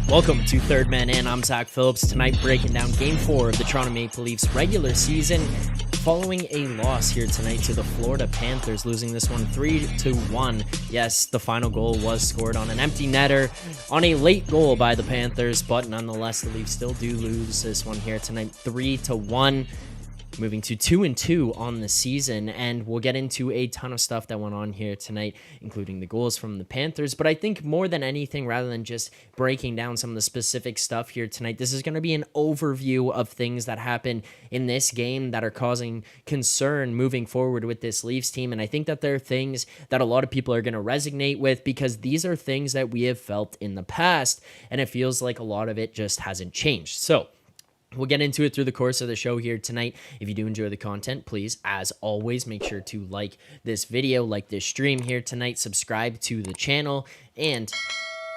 Welcome to Third Man In. I'm Zack Phillips. Tonight, breaking down Game 4 of the Toronto Maple Leafs regular season, following a loss here tonight to the Florida Panthers, losing this one 3-1. Yes, the final goal was scored on an empty netter on a late goal by the Panthers, but nonetheless, the Leafs still do lose this one here tonight, 3-1. Moving to 2-2 on the season, and we'll get into a ton of stuff that went on here tonight, including the goals from the Panthers. But I think more than anything, rather than just breaking down some of the specific stuff here tonight, this is going to be an overview of things that happened in this game that are causing concern moving forward with this Leafs team. And I think that there are things that a lot of people are going to resonate with, because these are things that we have felt in the past, and it feels like a lot of it just hasn't changed. So we'll get into it through the course of the show here tonight. If you do enjoy the content, please, as always, make sure to like this video, like this stream here tonight, subscribe to the channel, and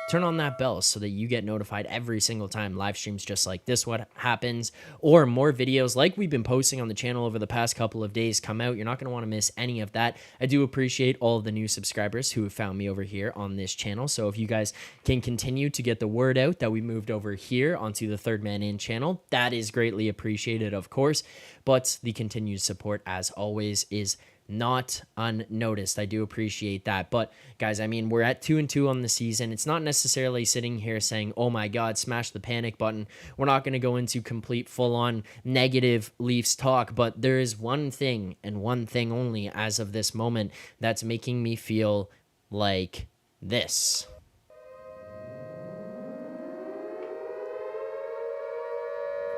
turn on that bell so that you get notified every single time live streams just like this what happens, or more videos like we've been posting on the channel over the past couple of days come out. You're not going to want to miss any of that. I do appreciate all of the new subscribers who have found me over here on this channel. So if you guys can continue to get the word out that we moved over here onto the Third Man In channel, that is greatly appreciated, of course. But the continued support, as always, is not unnoticed. I do appreciate that. But guys, I mean, we're at 2-2 on the season. It's not necessarily sitting here saying, oh my God, smash the panic button. We're not going to go into complete full-on negative Leafs talk, but there is one thing and one thing only as of this moment that's making me feel like this.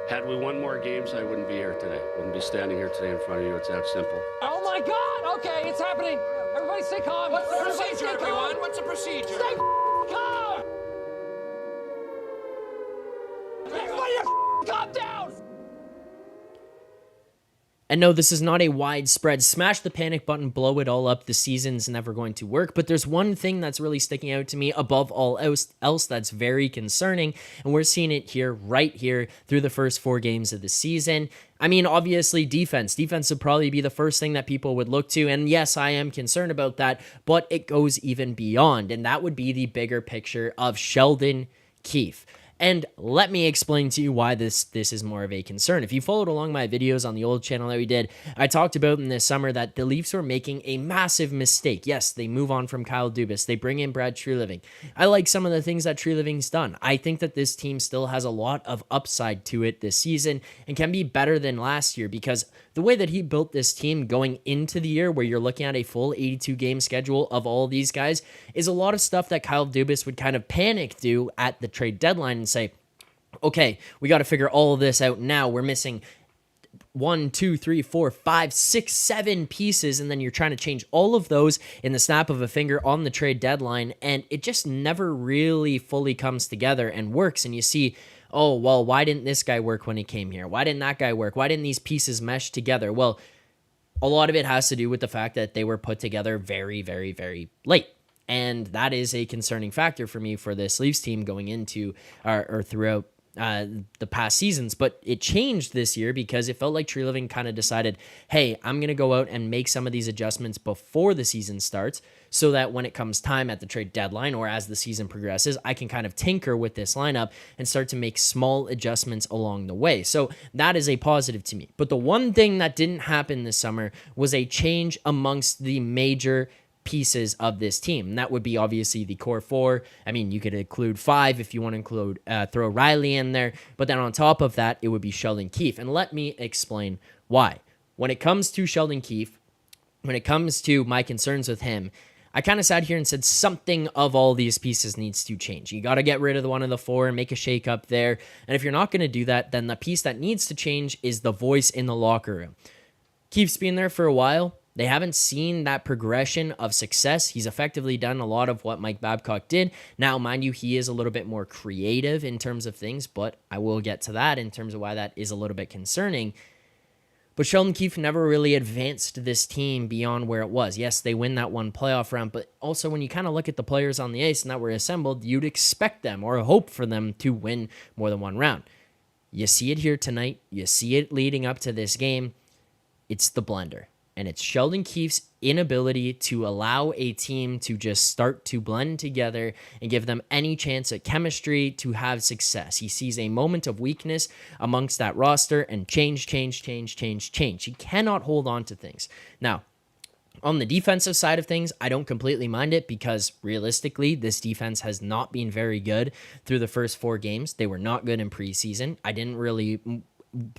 Had we won more games, I wouldn't be here today. Wouldn't be standing here today in front of you. It's that simple. Oh my God! Okay, it's happening. Everybody stay calm. What's the Everybody procedure, stay everyone? calm. What's the procedure? Stay calm. Everybody calm down. And no, this is not a widespread smash the panic button, blow it all up, the season's never going to work. But there's one thing that's really sticking out to me above all else that's very concerning. And we're seeing it here, right here, through the first 4 games of the season. I mean, obviously, defense. Defense would probably be the first thing that people would look to. And yes, I am concerned about that, but it goes even beyond. And that would be the bigger picture of Sheldon Keefe. And let me explain to you why this is more of a concern. If you followed along my videos on the old channel that we did, I talked about in this summer that the Leafs were making a massive mistake. Yes, they move on from Kyle Dubas. They bring in Brad Treliving. I like some of the things that Treliving's done. I think that this team still has a lot of upside to it this season and can be better than last year, because the way that he built this team going into the year, where you're looking at a full 82-game schedule of all of these guys, is a lot of stuff that Kyle Dubas would kind of panic do at the trade deadline and say, okay, we got to figure all of this out now. We're missing 1, 2, 3, 4, 5, 6, 7 pieces, and then you're trying to change all of those in the snap of a finger on the trade deadline, and it just never really fully comes together and works. And you see, oh, well, why didn't this guy work when he came here? Why didn't that guy work? Why didn't these pieces mesh together? Well, a lot of it has to do with the fact that they were put together very, very, very late. And that is a concerning factor for me for this Leafs team going into or throughout the past seasons. But it changed this year because it felt like Treliving kind of decided, hey, I'm going to go out and make some of these adjustments before the season starts, so that when it comes time at the trade deadline or as the season progresses, I can kind of tinker with this lineup and start to make small adjustments along the way. So that is a positive to me. But the one thing that didn't happen this summer was a change amongst the major pieces of this team. And that would be obviously the core 4. I mean, you could include 5 if you want to include throw Riley in there. But then on top of that, it would be Sheldon Keefe. And let me explain why. When it comes to Sheldon Keefe, when it comes to my concerns with him, I kind of sat here and said something of all these pieces needs to change. You got to get rid of the one of the 4 and make a shake up there. And if you're not going to do that, then the piece that needs to change is the voice in the locker room. Keefe's been there for a while. They haven't seen that progression of success. He's effectively done a lot of what Mike Babcock did. Now, mind you, he is a little bit more creative in terms of things, but I will get to that in terms of why that is a little bit concerning. But Sheldon Keefe never really advanced this team beyond where it was. Yes, they win that one playoff round, but also when you kind of look at the players on the ice and that were assembled, you'd expect them or hope for them to win more than one round. You see it here tonight. You see it leading up to this game. It's the blender. and it's Sheldon Keefe's inability to allow a team to just start to blend together and give them any chance at chemistry to have success. He sees a moment of weakness amongst that roster and change. He cannot hold on to things. Now, on the defensive side of things, I don't completely mind it because realistically, this defense has not been very good through the first 4 games. They were not good in preseason. I didn't really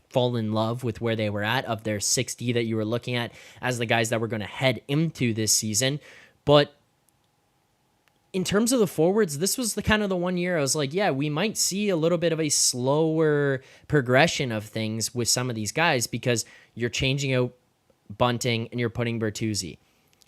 fall in love with where they were at of their 60 that you were looking at as the guys that were going to head into this season. But in terms of the forwards, this was the kind of the 1 year I was like, yeah, we might see a little bit of a slower progression of things with some of these guys because you're changing out Bunting and you're putting Bertuzzi.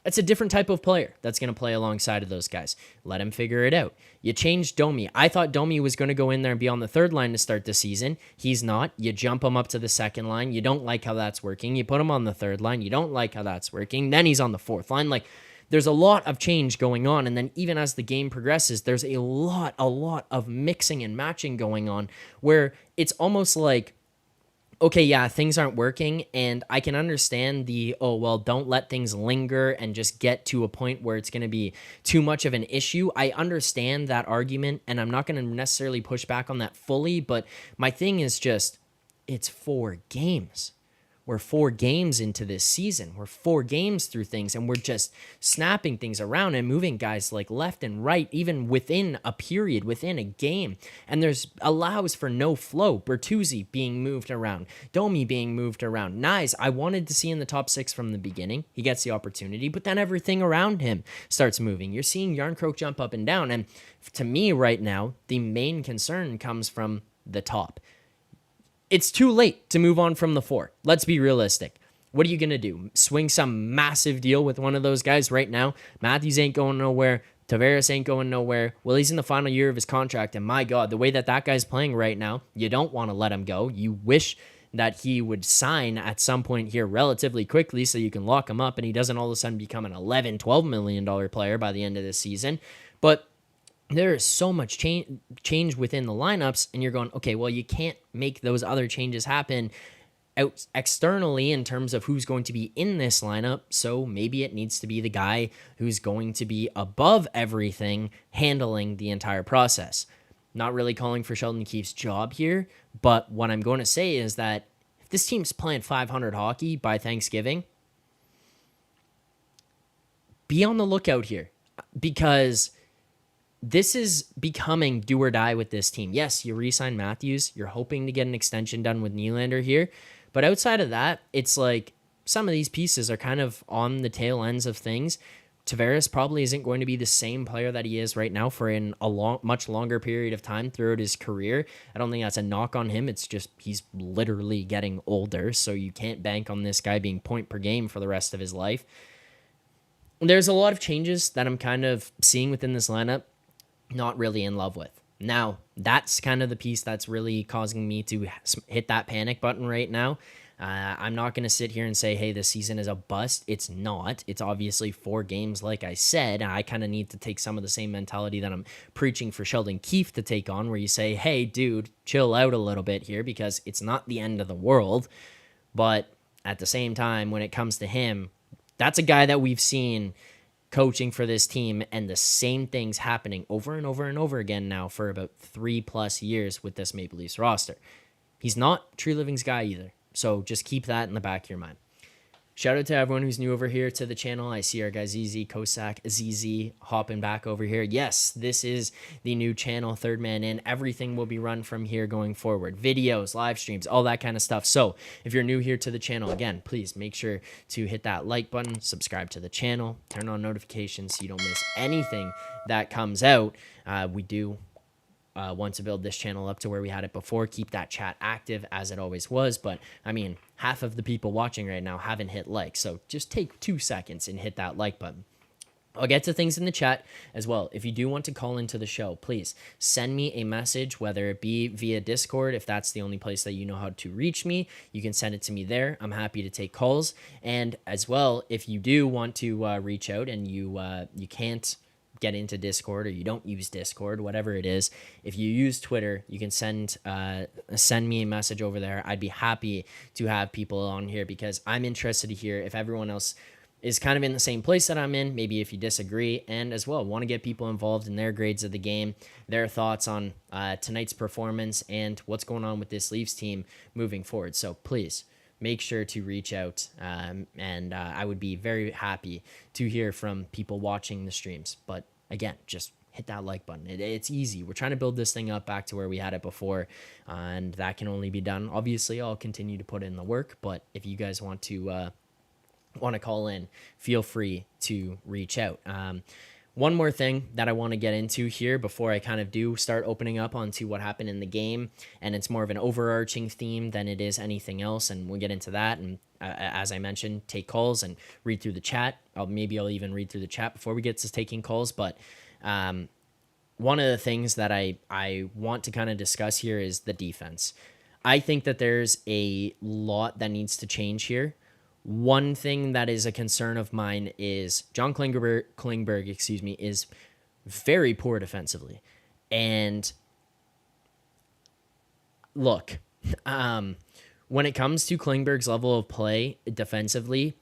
It's a different type of player that's going to play alongside of those guys. Let him figure it out. You changed Domi. I thought Domi was going to go in there and be on the 3rd line to start the season. He's not. You jump him up to the 2nd line. You don't like how that's working. You put him on the 3rd line. You don't like how that's working. Then he's on the 4th line. Like, there's a lot of change going on. And then even as the game progresses, there's a lot of mixing and matching going on where it's almost like, okay, yeah, things aren't working, and I can understand don't let things linger and just get to a point where it's going to be too much of an issue. I understand that argument, and I'm not going to necessarily push back on that fully, but my thing is just, it's 4 games. We're 4 games into this season. We're 4 games through things, and we're just snapping things around and moving guys like left and right, even within a period, within a game. And there's allows for no flow. Bertuzzi being moved around, Domi being moved around. Nyes, I wanted to see in the top 6 from the beginning. He gets the opportunity, but then everything around him starts moving. You're seeing Yarncroke jump up and down, and to me right now, the main concern comes from the top. It's too late to move on from the 4. Let's be realistic. What are you going to do? Swing some massive deal with one of those guys right now? Matthews ain't going nowhere. Tavares ain't going nowhere. Well, he's in the final year of his contract, and my God, the way that guy's playing right now, you don't want to let him go. You wish that he would sign at some point here relatively quickly so you can lock him up and he doesn't all of a sudden become an $11, $12 million player by the end of this season. But there is so much change within the lineups, and you're going, okay, well, you can't make those other changes happen out externally in terms of who's going to be in this lineup, so maybe it needs to be the guy who's going to be above everything handling the entire process. Not really calling for Sheldon Keefe's job here, but what I'm going to say is that if this team's playing 500 hockey by Thanksgiving, be on the lookout here, because this is becoming do or die with this team. Yes, you re-sign Matthews. You're hoping to get an extension done with Nylander here. But outside of that, it's like some of these pieces are kind of on the tail ends of things. Tavares probably isn't going to be the same player that he is right now for much longer period of time throughout his career. I don't think that's a knock on him. It's just he's literally getting older, so you can't bank on this guy being point per game for the rest of his life. There's a lot of changes that I'm kind of seeing within this lineup. Not really in love with. Now, that's kind of the piece that's really causing me to hit that panic button right now. I'm not going to sit here and say, hey, this season is a bust. It's not. It's obviously 4 games, like I said. And I kind of need to take some of the same mentality that I'm preaching for Sheldon Keefe to take on, where you say, hey, dude, chill out a little bit here, because it's not the end of the world. But at the same time, when it comes to him, that's a guy that we've seen coaching for this team, and the same things happening over and over and over again now for about 3+ years with this Maple Leafs roster. He's not Tree Living's guy either, so just keep that in the back of your mind. Shout out to everyone who's new over here to the channel. I see our guy ZZ, Kosak, ZZ hopping back over here. Yes, this is the new channel, Third Man In. Everything will be run from here going forward. Videos, live streams, all that kind of stuff. So if you're new here to the channel, again, please make sure to hit that like button, subscribe to the channel, turn on notifications so you don't miss anything that comes out. We do want to build this channel up to where we had it before, keep that chat active as it always was. But I mean, half of the people watching right now haven't hit like, so just take 2 seconds and hit that like button. I'll get to things in the chat as well. If you do want to call into the show, please send me a message, whether it be via Discord. If that's the only place that you know how to reach me, you can send it to me there. I'm happy to take calls. And as well, if you do want to reach out and you can't get into Discord or you don't use Discord, whatever it is, if you use Twitter, you can send me a message over there. I'd be happy to have people on here because I'm interested to hear if everyone else is kind of in the same place that I'm in, maybe if you disagree, and as well, want to get people involved in their grades of the game, their thoughts on tonight's performance, and what's going on with this Leafs team moving forward. So please make sure to reach out, and I would be very happy to hear from people watching the streams. But again, just hit that like button. It's easy. We're trying to build this thing up back to where we had it before, and that can only be done. Obviously, I'll continue to put in the work, but if you guys want to call in, feel free to reach out. One more thing that I want to get into here before I kind of do start opening up onto what happened in the game, and it's more of an overarching theme than it is anything else, and we'll get into that. And as I mentioned, take calls and read through the chat. Maybe I'll even read through the chat before we get to taking calls. But one of the things that I want to kind of discuss here is the defense. I think that there's a lot that needs to change here. One thing that is a concern of mine is John Klingberg, is very poor defensively. And look, when it comes to Klingberg's level of play defensively,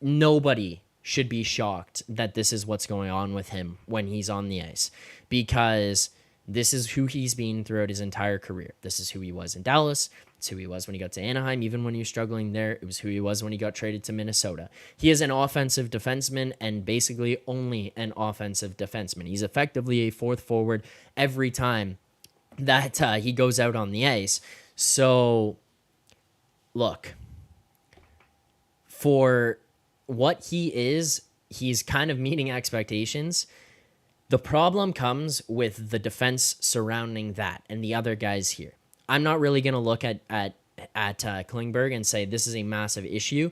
nobody should be shocked that this is what's going on with him when he's on the ice, because this is who he's been throughout his entire career. This is who he was in Dallas. It's who he was when he got to Anaheim. Even when he was struggling there, it was who he was when he got traded to Minnesota. He is an offensive defenseman and basically only an offensive defenseman. He's effectively a fourth forward every time that he goes out on the ice. So, look, for what he is, he's kind of meeting expectations. The problem comes with the defense surrounding that and the other guys here. I'm not really going to look at Klingberg and say this is a massive issue.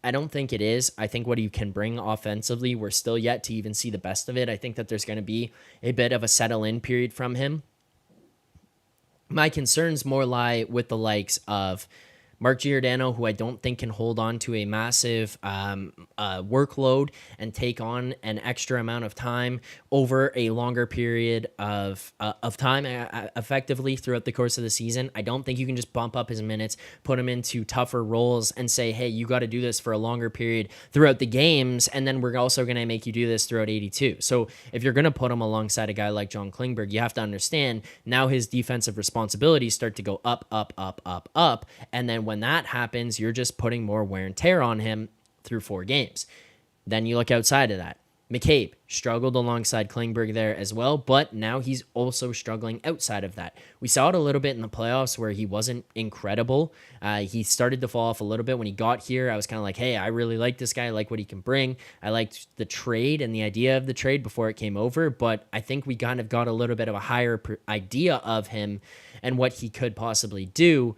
I don't think it is. I think what he can bring offensively, we're still yet to even see the best of it. I think that there's going to be a bit of a settle-in period from him. My concerns more lie with the likes of Mark Giordano, who I don't think can hold on to a massive workload and take on an extra amount of time over a longer period of time effectively throughout the course of the season. I don't think you can just bump up his minutes, put him into tougher roles, and say, hey, you got to do this for a longer period throughout the games, and then we're also going to make you do this throughout 82. So if you're going to put him alongside a guy like John Klingberg, you have to understand now his defensive responsibilities start to go up, and then when that happens, you're just putting more wear and tear on him through 4 games. Then you look outside of that. McCabe struggled alongside Klingberg there as well, but now he's also struggling outside of that. We saw it a little bit in the playoffs where he wasn't incredible. He started to fall off a little bit when he got here. I was kind of like, hey, I really like this guy. I like what he can bring. I liked the trade and the idea of the trade before it came over, but I think we kind of got a little bit of a higher idea of him and what he could possibly do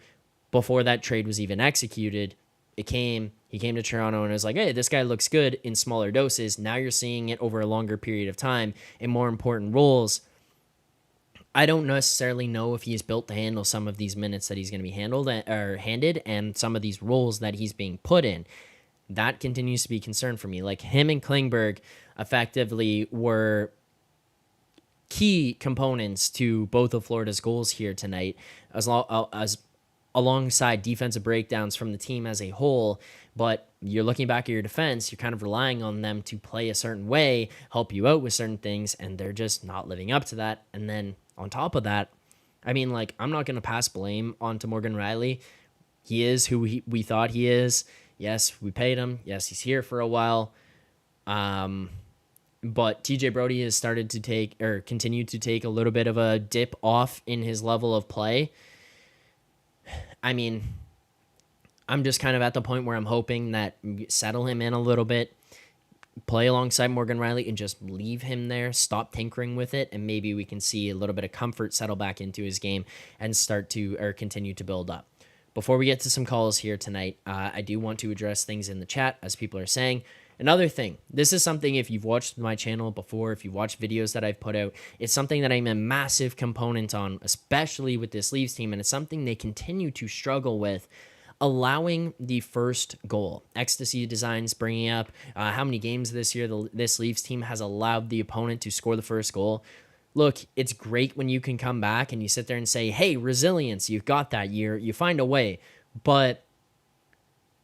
before that trade was even executed. He came to Toronto and it was like, hey, this guy looks good in smaller doses. Now you're seeing it over a longer period of time in more important roles. I don't necessarily know if he's built to handle some of these minutes that he's going to be handed and some of these roles that he's being put in. That continues to be a concern for me. Like, him and Klingberg effectively were key components to both of Florida's goals here tonight, as alongside defensive breakdowns from the team as a whole. But you're looking back at your defense, you're kind of relying on them to play a certain way, help you out with certain things, and they're just not living up to that. And then on top of that, I mean, like, I'm not going to pass blame onto Morgan Riley. He is who we thought he is. Yes, we paid him. Yes, he's here for a while. But TJ Brody has started to continue to take a little bit of a dip off in his level of play. I mean, I'm just kind of at the point where I'm hoping that settle him in a little bit, play alongside Morgan Riley, and just leave him there, stop tinkering with it, and maybe we can see a little bit of comfort settle back into his game and continue to build up. Before we get to some calls here tonight, I do want to address things in the chat, as people are saying. Another thing, this is something, if you've watched my channel before, if you watch videos that I've put out, it's something that I'm a massive component on, especially with this Leafs team, and it's something they continue to struggle with allowing the first goal. Ecstasy Designs bringing up how many games this year this Leafs team has allowed the opponent to score the first goal. Look, it's great when you can come back and you sit there and say, hey, resilience, you've got that year, you find a way. But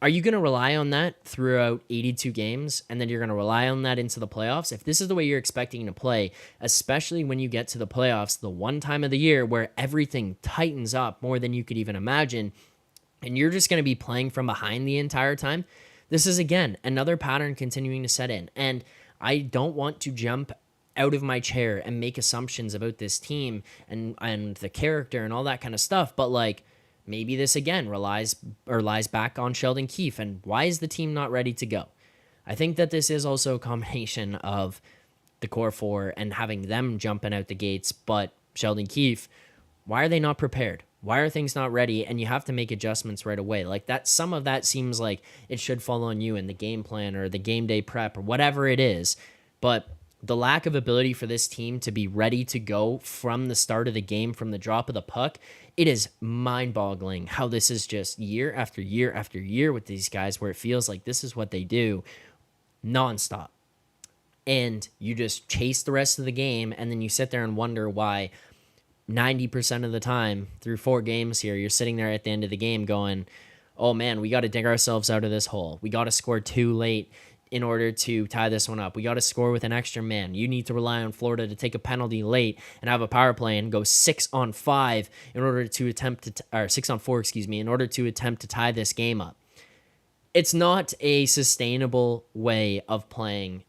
are you going to rely on that throughout 82 games and then you're going to rely on that into the playoffs? If this is the way you're expecting to play, especially when you get to the playoffs, the one time of the year where everything tightens up more than you could even imagine, and you're just going to be playing from behind the entire time, this is, again, another pattern continuing to set in. And I don't want to jump out of my chair and make assumptions about this team and the character and all that kind of stuff, but like, maybe this again lies back on Sheldon Keefe, and why is the team not ready to go? I think that this is also a combination of the core four and having them jumping out the gates, but Sheldon Keefe, why are they not prepared? Why are things not ready? And you have to make adjustments right away. Like that, some of that seems like it should fall on you in the game plan or the game day prep or whatever it is. But the lack of ability for this team to be ready to go from the start of the game, from the drop of the puck, it is mind-boggling how this is just year after year after year with these guys, where it feels like this is what they do nonstop. And you just chase the rest of the game, and then you sit there and wonder why 90% of the time through 4 games here, you're sitting there at the end of the game going, oh man, we got to dig ourselves out of this hole. We got to score 2 late in order to tie this one up. We got to score with an extra man. You need to rely on Florida to take a penalty late and have a power play and go 6-on-5 in order to attempt to, or 6-on-4, excuse me, in order to attempt to tie this game up. It's not a sustainable way of playing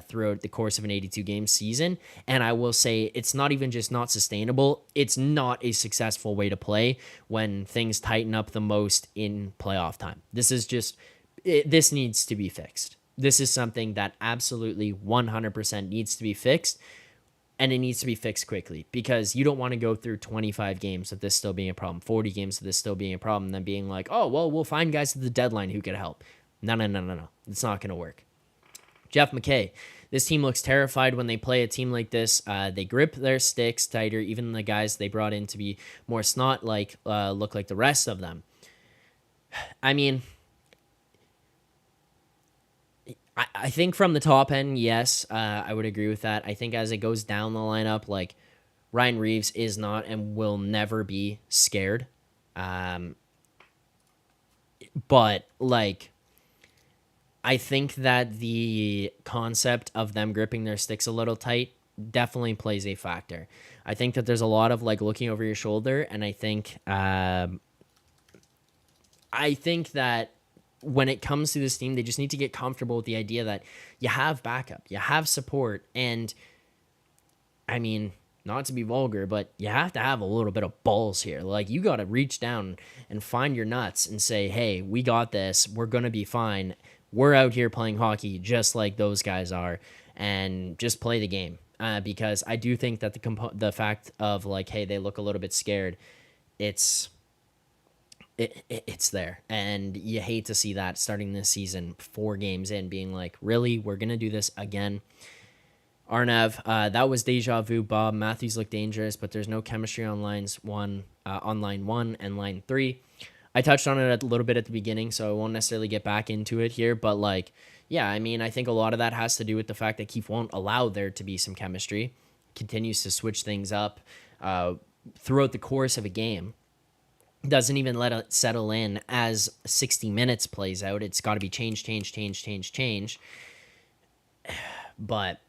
throughout the course of an 82-game season. And I will say it's not even just not sustainable. It's not a successful way to play when things tighten up the most in playoff time. This needs to be fixed. This is something that absolutely 100% needs to be fixed, and it needs to be fixed quickly, because you don't want to go through 25 games of this still being a problem, 40 games of this still being a problem, and then being like, oh, well, we'll find guys at the deadline who could help. No. It's not going to work. Jeff McKay, this team looks terrified when they play a team like this. They grip their sticks tighter. Even the guys they brought in to be more snot-like look like the rest of them. I mean, I think from the top end, yes, I would agree with that. I think as it goes down the lineup, like Ryan Reeves is not and will never be scared. But like, I think that the concept of them gripping their sticks a little tight definitely plays a factor. I think that there's a lot of like looking over your shoulder, and I think that when it comes to this team, they just need to get comfortable with the idea that you have backup, you have support, and I mean, not to be vulgar, but you have to have a little bit of balls here. Like, you got to reach down and find your nuts and say, hey, we got this. We're going to be fine. We're out here playing hockey just like those guys are, and just play the game. Because I do think that the fact of like, hey, they look a little bit scared, it's there, and you hate to see that starting this season, 4 games in, being like, really, we're gonna do this again. Arnav, that was deja vu. Bob, Matthews looked dangerous, but there's no chemistry on line 1 and line 3. I touched on it a little bit at the beginning, so I won't necessarily get back into it here, but like, yeah, I mean, I think a lot of that has to do with the fact that Keefe won't allow there to be some chemistry, continues to switch things up throughout the course of a game. Doesn't even let it settle in as 60 minutes plays out. It's got to be change. But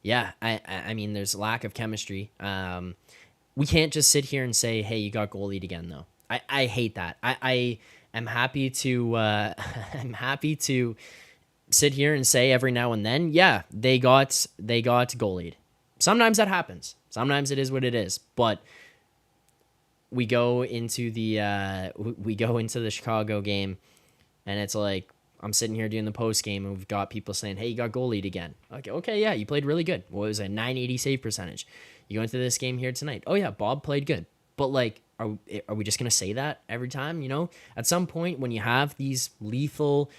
yeah, I mean, there's lack of chemistry. We can't just sit here and say, hey, you got goalied again, though. I hate that. I am happy to sit here and say every now and then, yeah, they got goalied. Sometimes that happens. Sometimes it is what it is. But we go into the Chicago game, and it's like, I'm sitting here doing the post game, and we've got people saying, hey, you got goalied again. Okay, yeah, you played really good. What was it, 980 save percentage? You go into this game here tonight. Oh yeah, Bob played good. But like, are we just gonna say that every time? You know, at some point when you have these lethal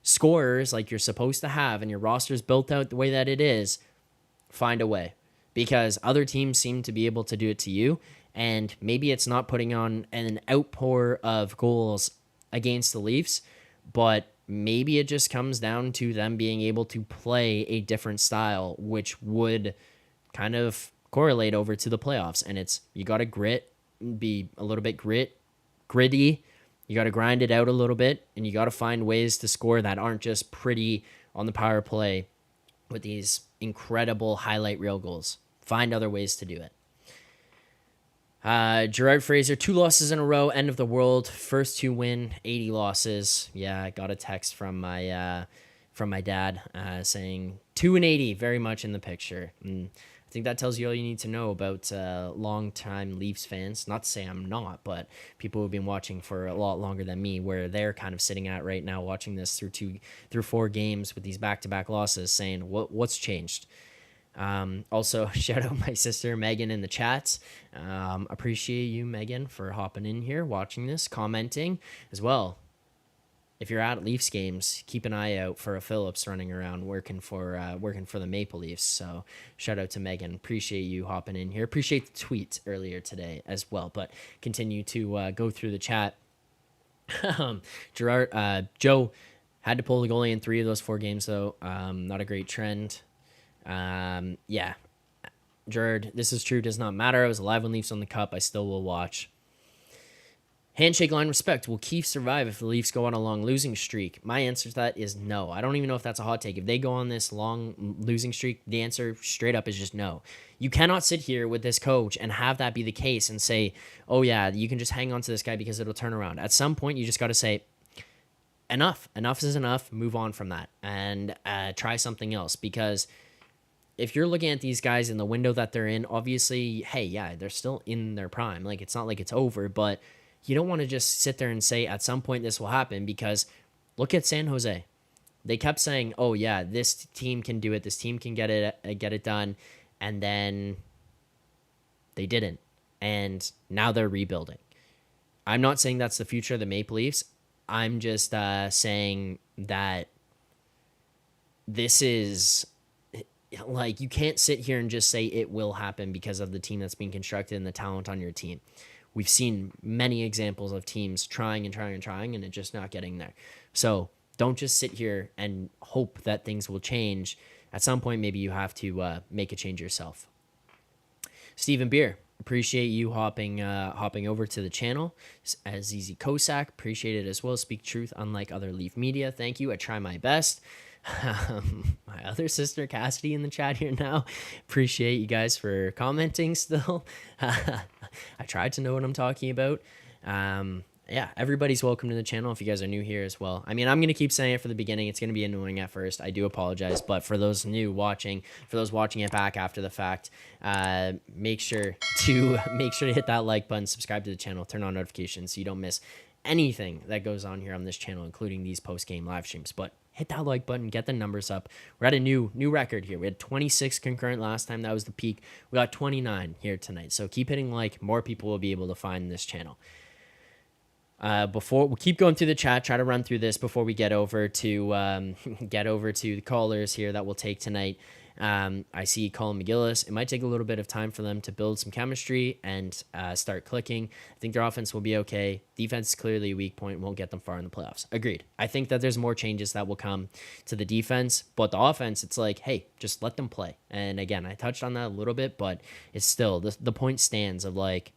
scorers like you're supposed to have, and your roster's built out the way that it is, find a way, because other teams seem to be able to do it to you, And maybe it's not putting on an outpour of goals against the Leafs, but maybe it just comes down to them being able to play a different style, which would kind of correlate over to the playoffs. And it's, you got to be a little bit gritty. You got to grind it out a little bit, and you got to find ways to score that aren't just pretty on the power play with these incredible highlight reel goals. Find other ways to do it. Gerard Fraser, 2 losses in a row, end of the world. First 2 win, 80 losses. Yeah, I got a text from my dad saying 2-80, very much in the picture. And I think that tells you all you need to know about long-time Leafs fans. Not to say I'm not, but people who've been watching for a lot longer than me, where they're kind of sitting at right now, watching this through 4 games with these back-to-back losses, saying what's changed. Also, shout out my sister Megan in the chats. Appreciate you, Megan, for hopping in here, watching this, commenting as well. If you're at Leafs games, keep an eye out for a Phillips running around working for the Maple Leafs. So shout out to Megan. Appreciate you hopping in here. Appreciate the tweet earlier today as well. But continue to go through the chat. Joe had to pull the goalie in 3 of those 4 games, though. Not a great trend. Yeah, Gerard, this is true. Does not matter. I was alive when Leafs won the cup. I still will watch. Handshake line respect. Will Keefe survive if the Leafs go on a long losing streak? My answer to that is no. I don't even know if that's a hot take. If they go on this long losing streak, the answer straight up is just no. You cannot sit here with this coach and have that be the case and say, oh yeah, you can just hang on to this guy because it'll turn around. At some point, you just got to say, enough. Enough is enough. Move on from that and try something else, because if you're looking at these guys in the window that they're in, obviously, hey, yeah, they're still in their prime. Like, it's not like it's over, but you don't want to just sit there and say at some point this will happen, because look at San Jose. They kept saying, oh, yeah, this team can do it. This team can get it done. And then they didn't. And now they're rebuilding. I'm not saying that's the future of the Maple Leafs. I'm just saying that this is... like, you can't sit here and just say it will happen because of the team that's being constructed and the talent on your team. We've seen many examples of teams trying and it just not getting there. So don't just sit here and hope that things will change. At some point, maybe you have to make a change yourself. Stephen Beer, appreciate you hopping over to the channel. As ZZ Kosak, appreciate it as well. Speak truth, unlike other Leaf media. Thank you. I try my best. My other sister Cassidy in the chat here now. Appreciate you guys for commenting still. I tried to know what I'm talking about. Yeah, everybody's welcome to the channel if you guys are new here as well. I mean, I'm going to keep saying it for the beginning. It's going to be annoying at first. I do apologize. But for those new watching, for those watching it back after the fact, make sure to hit that like button, subscribe to the channel, turn on notifications so you don't miss anything that goes on here on this channel, including these post-game live streams. But hit that like button, get the numbers up. We're at a new record here. We had 26 concurrent last time. That was the peak. We got 29 here tonight. So keep hitting like. More people will be able to find this channel. Before we keep going through the chat, try to run through this before we get over to the callers here that we'll take tonight. I see Colin McGillis. It might take a little bit of time for them to build some chemistry and start clicking. I think their offense will be okay. Defense is clearly a weak point, won't get them far in the playoffs. Agreed. I think that there's more changes that will come to the defense, but the offense, it's like, hey, just let them play. And again, I touched on that a little bit, but it's still, the point stands of like,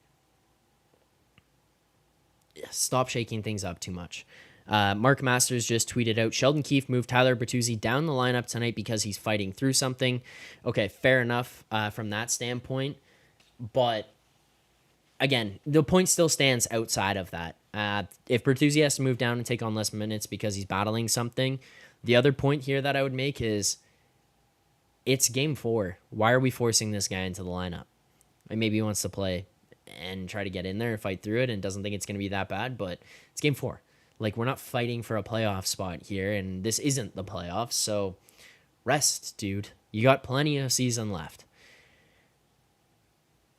stop shaking things up too much. Mark Masters just tweeted out, Sheldon Keefe moved Tyler Bertuzzi down the lineup tonight because he's fighting through something. Okay, fair enough from that standpoint. But again, the point still stands outside of that. If Bertuzzi has to move down and take on less minutes because he's battling something, the other point here that I would make is it's game 4. Why are we forcing this guy into the lineup? Like, maybe he wants to play and try to get in there and fight through it and doesn't think it's going to be that bad, but it's game 4. Like, we're not fighting for a playoff spot here, and this isn't the playoffs, so rest, dude. You got plenty of season left.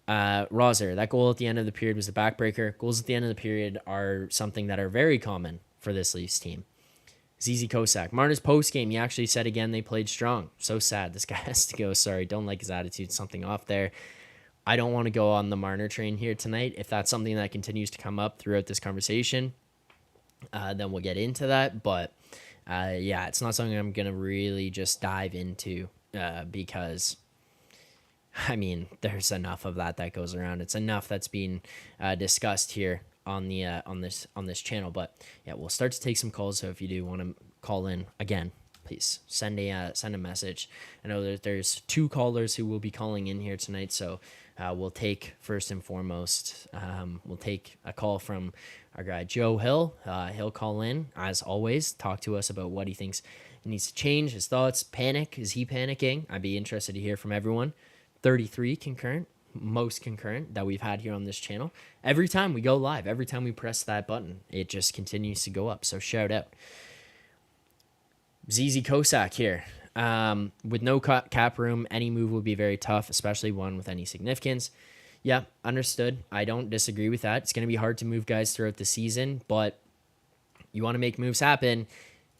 Roser, that goal at the end of the period was the backbreaker. Goals at the end of the period are something that are very common for this Leafs team. ZZ Kosak. Marner's post-game, he actually said again they played strong. So sad. This guy has to go. Sorry, don't like his attitude. Something off there. I don't want to go on the Marner train here tonight. If that's something that continues to come up throughout this conversation, then we'll get into that. But yeah, it's not something I'm going to really just dive into because, I mean, there's enough of that goes around. It's enough that's being discussed here on the on this channel. But yeah, we'll start to take some calls. So if you do want to call in again, please send a message. I know that there's 2 callers who will be calling in here tonight. So we'll take first and foremost, we'll take a call from our guy Joe Hill. He'll call in as always, talk to us about what he thinks needs to change, his thoughts. Panic, is he panicking? I'd be interested to hear from everyone. 33 concurrent, most concurrent that we've had here on this channel. Every time we go live, every time we press that button, it just continues to go up. So shout out. ZZ Kosak here. With no cap room, any move will be very tough, especially one with any significance. Yeah, understood. I don't disagree with that. It's going to be hard to move guys throughout the season, but you want to make moves happen,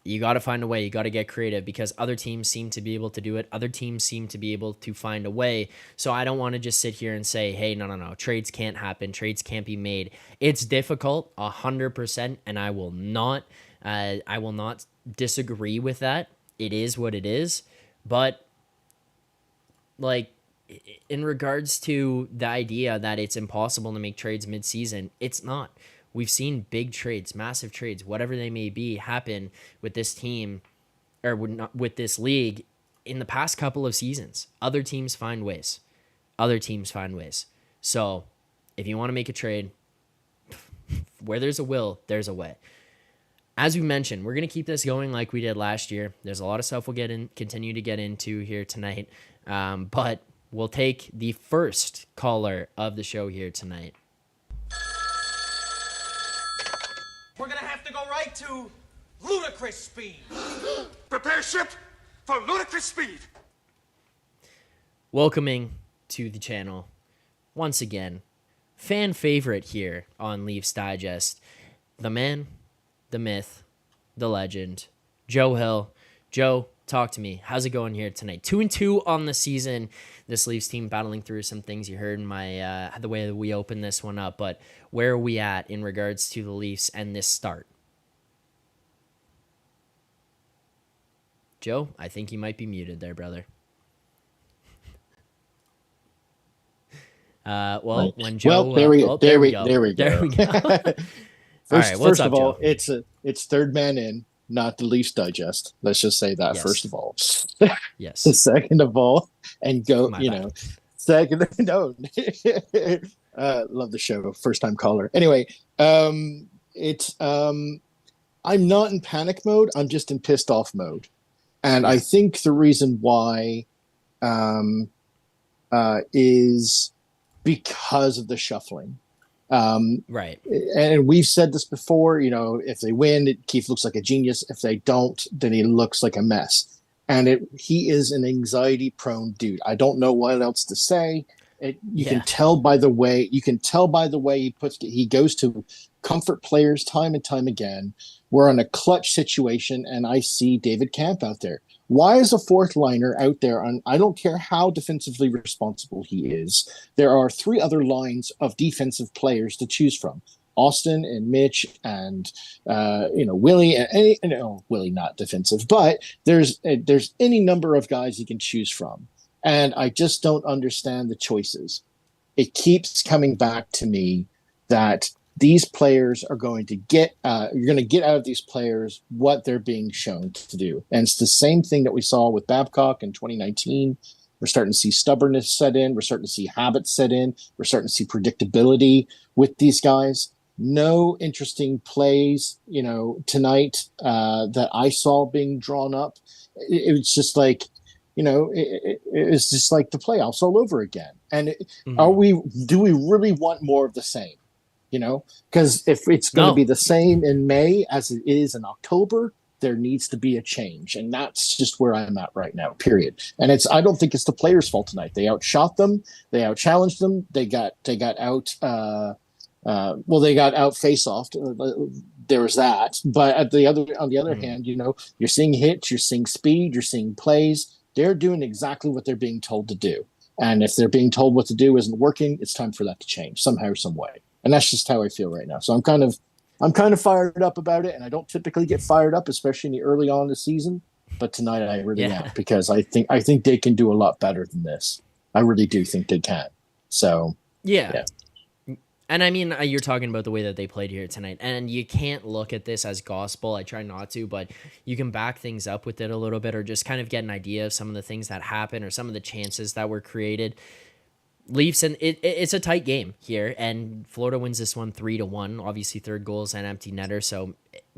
you got to find a way. You got to get creative because other teams seem to be able to do it. Other teams seem to be able to find a way. So I don't want to just sit here and say, hey, no. Trades can't happen. Trades can't be made. It's difficult, 100%, and I will not disagree with that. It is what it is. But like, in regards to the idea that it's impossible to make trades mid-season, it's not. We've seen big trades, massive trades, whatever they may be, happen with this team or with this league in the past couple of seasons. Other teams find ways. So if you want to make a trade, where there's a will, there's a way. As we mentioned, we're going to keep this going like we did last year. There's a lot of stuff we'll continue to get into here tonight. But we'll take the first caller of the show here tonight. We're gonna have to go right to ludicrous speed. Prepare ship for ludicrous speed. Welcoming to the channel, once again, fan favorite here on Leafs Digest, the man, the myth, the legend, Joe Hill. Joe, talk to me. How's it going here tonight? 2-2 on the season. This Leafs team battling through some things. You heard my the way that we opened this one up, but where are we at in regards to the Leafs and this start? Joe, I think you might be muted there, brother. When Joe, there we go. There we go. First of all, it's third man in, not the Leafs Digest. Let's just say that, yes. First of all. Yes. Second of all, and go, My you bad. know, second, no. Love the show. First time caller. Anyway, I'm not in panic mode. I'm just in pissed off mode. And I think the reason why is because of the shuffling. Right. And we've said this before, you know, if they win, Keefe looks like a genius. If they don't, then he looks like a mess. And he is an anxiety-prone dude. I don't know what else to say. You can tell by the way he goes to comfort players time and time again. We're in a clutch situation, and I see David Kampf out there. Why is a fourth liner out there? I don't care how defensively responsible he is. There are 3 other lines of defensive players to choose from. Austin and Mitch and Willie, and Willie not defensive, but there's any number of guys you can choose from. And I just don't understand the choices. It keeps coming back to me that these players are going to get, you're going to get out of these players what they're being shown to do. And it's the same thing that we saw with Babcock in 2019. We're starting to see stubbornness set in. We're starting to see habits set in. We're starting to see predictability with these guys. No interesting plays, tonight that I saw being drawn up. It was just like, it's just like the playoffs all over again. And do we really want more of the same? Because if it's going to be the same in May as it is in October, there needs to be a change. And that's just where I'm at right now, period. And I don't think it's the players' fault tonight. They outshot them. They outchallenged them. They got out, they got out face-offed. There was that. But on the other hand, you're seeing hits, you're seeing speed, you're seeing plays. They're doing exactly what they're being told to do. And if they're being told what to do isn't working, it's time for that to change somehow, some way. And that's just how I feel right now. So I'm kind of fired up about it. And I don't typically get fired up, especially in the early on in the season. But tonight I really am, because I think they can do a lot better than this. I really do think they can. So yeah. And I mean, you're talking about the way that they played here tonight, and you can't look at this as gospel. I try not to, but you can back things up with it a little bit, or just kind of get an idea of some of the things that happened or some of the chances that were created. Leafs, and it's a tight game here, and Florida wins this one 3-1. Obviously, third goals and empty netter, so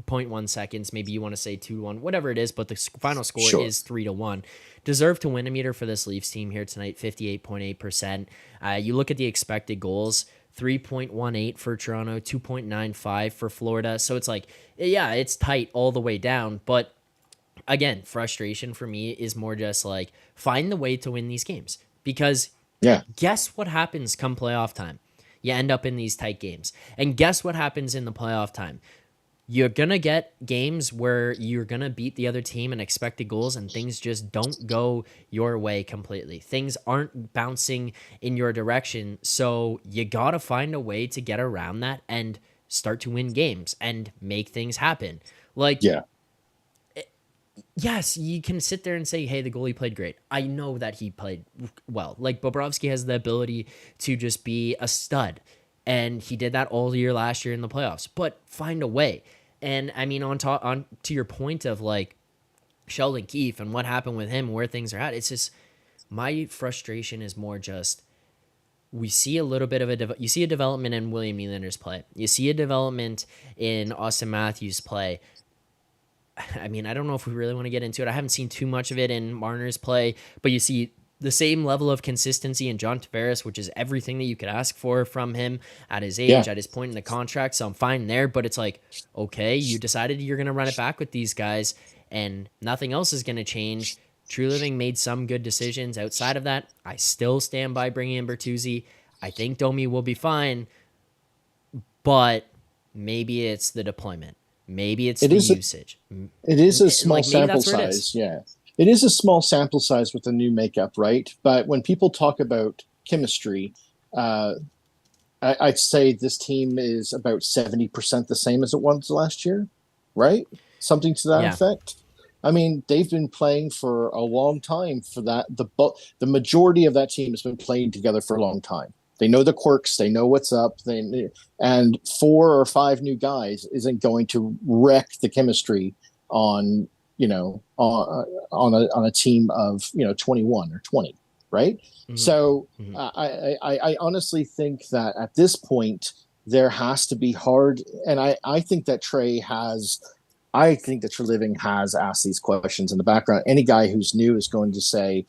0.1 seconds. Maybe you want to say 2-1, whatever it is, but the final score is 3-1. Deserve to win a meter for this Leafs team here tonight, 58.8%. You look at the expected goals. 3.18 for Toronto, 2.95 for Florida. So it's like, yeah, it's tight all the way down. But again, frustration for me is more just like, find the way to win these games. Because guess what happens come playoff time? You end up in these tight games. And guess what happens in the playoff time? You're going to get games where you're going to beat the other team and expected goals, and things just don't go your way completely. Things aren't bouncing in your direction. So you got to find a way to get around that and start to win games and make things happen. Like, yes, you can sit there and say, hey, the goalie played great. I know that he played well. Like, Bobrovsky has the ability to just be a stud. And he did that all year last year in the playoffs. But find a way. And I mean, on to your point of like Sheldon Keefe and what happened with him, where things are at, it's just, my frustration is more just, we see a little bit of you see a development in William Nylander's play. You see a development in Austin Matthews' play. I mean, I don't know if we really want to get into it. I haven't seen too much of it in Marner's play, but you see the same level of consistency in John Tavares, which is everything that you could ask for from him at his age, at his point in the contract. So I'm fine there, but it's like, okay, you decided you're going to run it back with these guys and nothing else is going to change. True Living made some good decisions. Outside of that, I still stand by bringing in Bertuzzi. I think Domi will be fine, but maybe it's the deployment. Maybe it's the usage. It is a small sample size. Yeah. It is a small sample size with a new makeup, right? But when people talk about chemistry, I'd say this team is about 70% the same as it was last year, right? Something to that effect. I mean, they've been playing for a long time for that. The majority of that team has been playing together for a long time. They know the quirks. They know what's up. And 4 or 5 new guys isn't going to wreck the chemistry on a team of 21 or 20, right? Mm-hmm. So I honestly think that at this point there has to be hard, and I think that Trey Living has asked these questions in the background. Any guy who's new is going to say,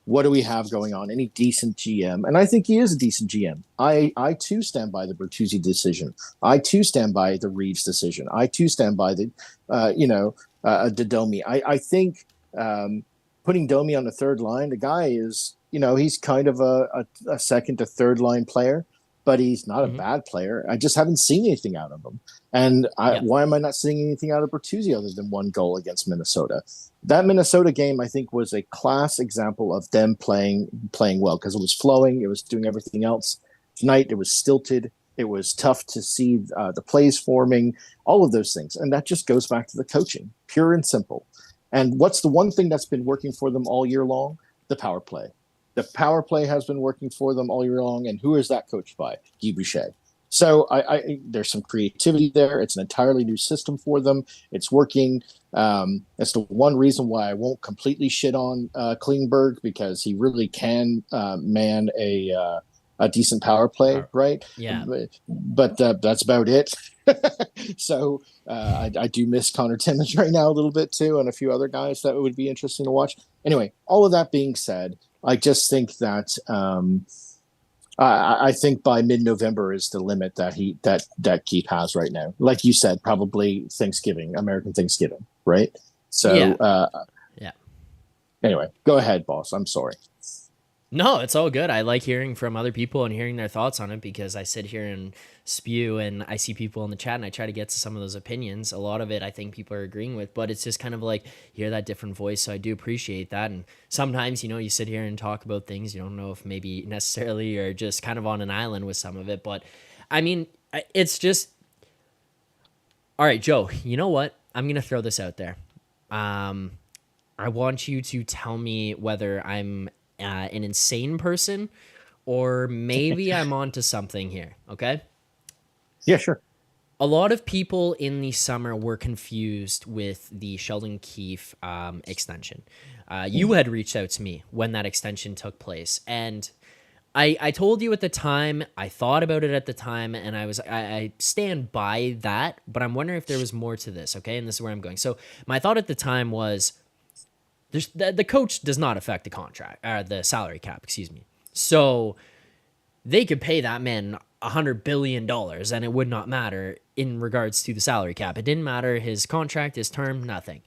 what do we have going on? Any decent GM? And I think he is a decent GM. I too stand by the Bertuzzi decision. I too stand by the Reeves decision. I too stand by the, Domi. I think putting Domi on the third line, the guy is, he's kind of a second to third line player, but he's not a bad player. I just haven't seen anything out of him. And why am I not seeing anything out of Bertuzzi other than 1 goal against Minnesota? That Minnesota game, I think, was a class example of them playing well because it was flowing. It was doing everything else. Tonight, it was stilted. It was tough to see the plays forming, all of those things. And that just goes back to the coaching, pure and simple. And what's the one thing that's been working for them all year long? The power play. The power play has been working for them all year long. And who is that coached by? Guy Boucher. So there's some creativity there. It's an entirely new system for them. It's working. That's the one reason why I won't completely shit on Klingberg, because he really can man a decent power play, right? Yeah. But that's about it. So I do miss Connor Timmins right now a little bit too, and a few other guys that would be interesting to watch. Anyway, all of that being said, I just think that I think by mid-November is the limit that Keefe has right now. Like you said, probably American Thanksgiving, right? So yeah. Anyway, go ahead, boss. I'm sorry. No, it's all good. I like hearing from other people and hearing their thoughts on it because I sit here and spew and I see people in the chat and I try to get to some of those opinions. A lot of it I think people are agreeing with, but it's just kind of like hear that different voice. So I do appreciate that. And sometimes, you know, you sit here and talk about things you don't know if maybe necessarily you're just kind of on an island with some of it. But I mean, it's just, all right, Joe, you know what? I'm going to throw this out there. I want you to tell me whether I'm an insane person or maybe I'm onto something here. Okay. Yeah, sure. A lot of people in the summer were confused with the Sheldon Keefe extension. You had reached out to me when that extension took place, and I told you at the time, I thought about it at the time, and I stand by that, but I'm wondering if there was more to this, okay? And this is where I'm going. So my thought at the time was the coach does not affect the contract, the salary cap, excuse me. So they could pay that man $100 billion and it would not matter in regards to the salary cap. It didn't matter his contract, his term, nothing.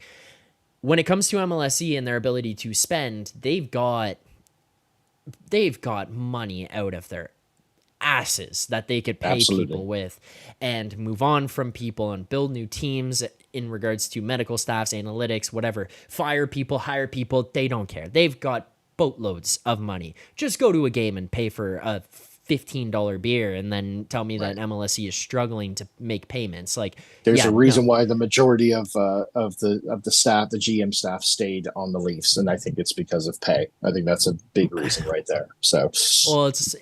When it comes to MLSE and their ability to spend, they've got money out of their asses that they could pay people with and move on from people and build new teams in regards to medical staffs, analytics, whatever. Fire people, hire people, they don't care. They've got boatloads of money. Just go to a game and pay for a $15 beer and then tell me that MLSE is struggling to make payments. Like, there's a reason why the majority of the staff, the GM staff, stayed on the Leafs, and I think it's because of pay. I think that's a big reason right there. So, well, it's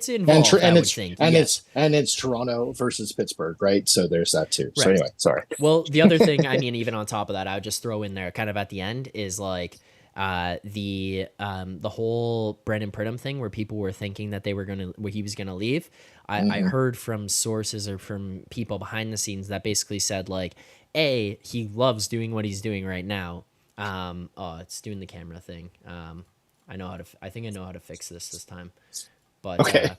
involved. It's Toronto versus Pittsburgh, right? So there's that too. Right. So anyway, sorry. Well, the other thing, I mean, even on top of that, I would just throw in there, kind of at the end, is like the whole Brandon Pridham thing where people were thinking that he was gonna leave. I heard from sources or from people behind the scenes that basically said like, he loves doing what he's doing right now. It's doing the camera thing. I think I know how to fix this time. But okay.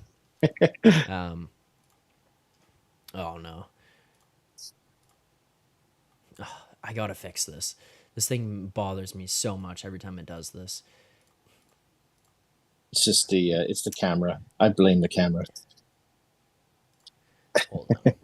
Oh no. I gotta fix this. This thing bothers me so much every time it does this. It's just it's the camera. I blame the camera. Hold on.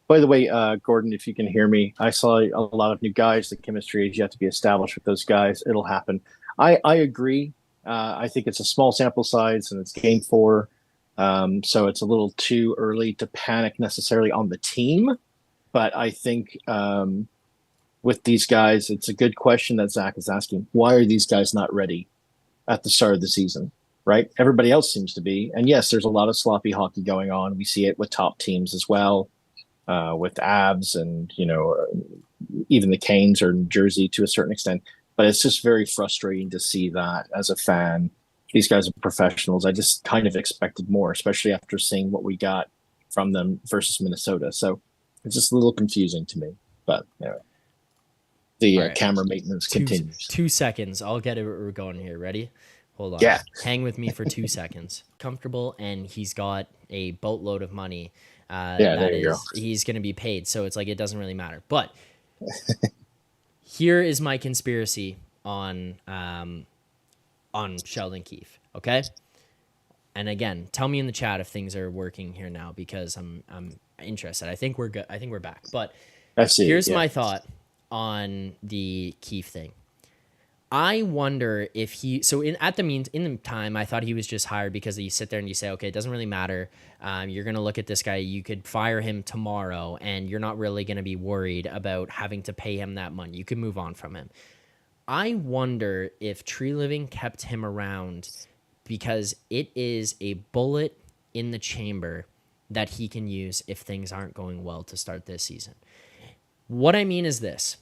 By the way, Gordon, if you can hear me, I saw a lot of new guys. The chemistry is yet to be established with those guys. It'll happen. I agree. I think it's a small sample size and it's game 4. So it's a little too early to panic necessarily on the team. But I think with these guys, it's a good question that Zach is asking. Why are these guys not ready at the start of the season, right? Everybody else seems to be. And yes, there's a lot of sloppy hockey going on. We see it with top teams as well, with Avs and, even the Canes or New Jersey to a certain extent. But it's just very frustrating to see that as a fan. These guys are professionals. I just kind of expected more, especially after seeing what we got from them versus Minnesota. So it's just a little confusing to me, but anyway, the camera maintenance continues. 2 seconds. I'll get it going here. Ready? Hold on. Yeah. Hang with me for 2 seconds. Comfortable, and he's got a boatload of money. There you go. He's going to be paid, so it's like it doesn't really matter. But here is my conspiracy on Sheldon Keefe. Okay. And again, tell me in the chat if things are working here now because I'm interested. I think we're good. I think we're back. But here's my thought on the Keefe thing. I wonder if in the time, I thought he was just hired because you sit there and you say, okay, it doesn't really matter. You're going to look at this guy. You could fire him tomorrow and you're not really going to be worried about having to pay him that money. You could move on from him. I wonder if Tree Living kept him around because it is a bullet in the chamber that he can use if things aren't going well to start this season. What I mean is this.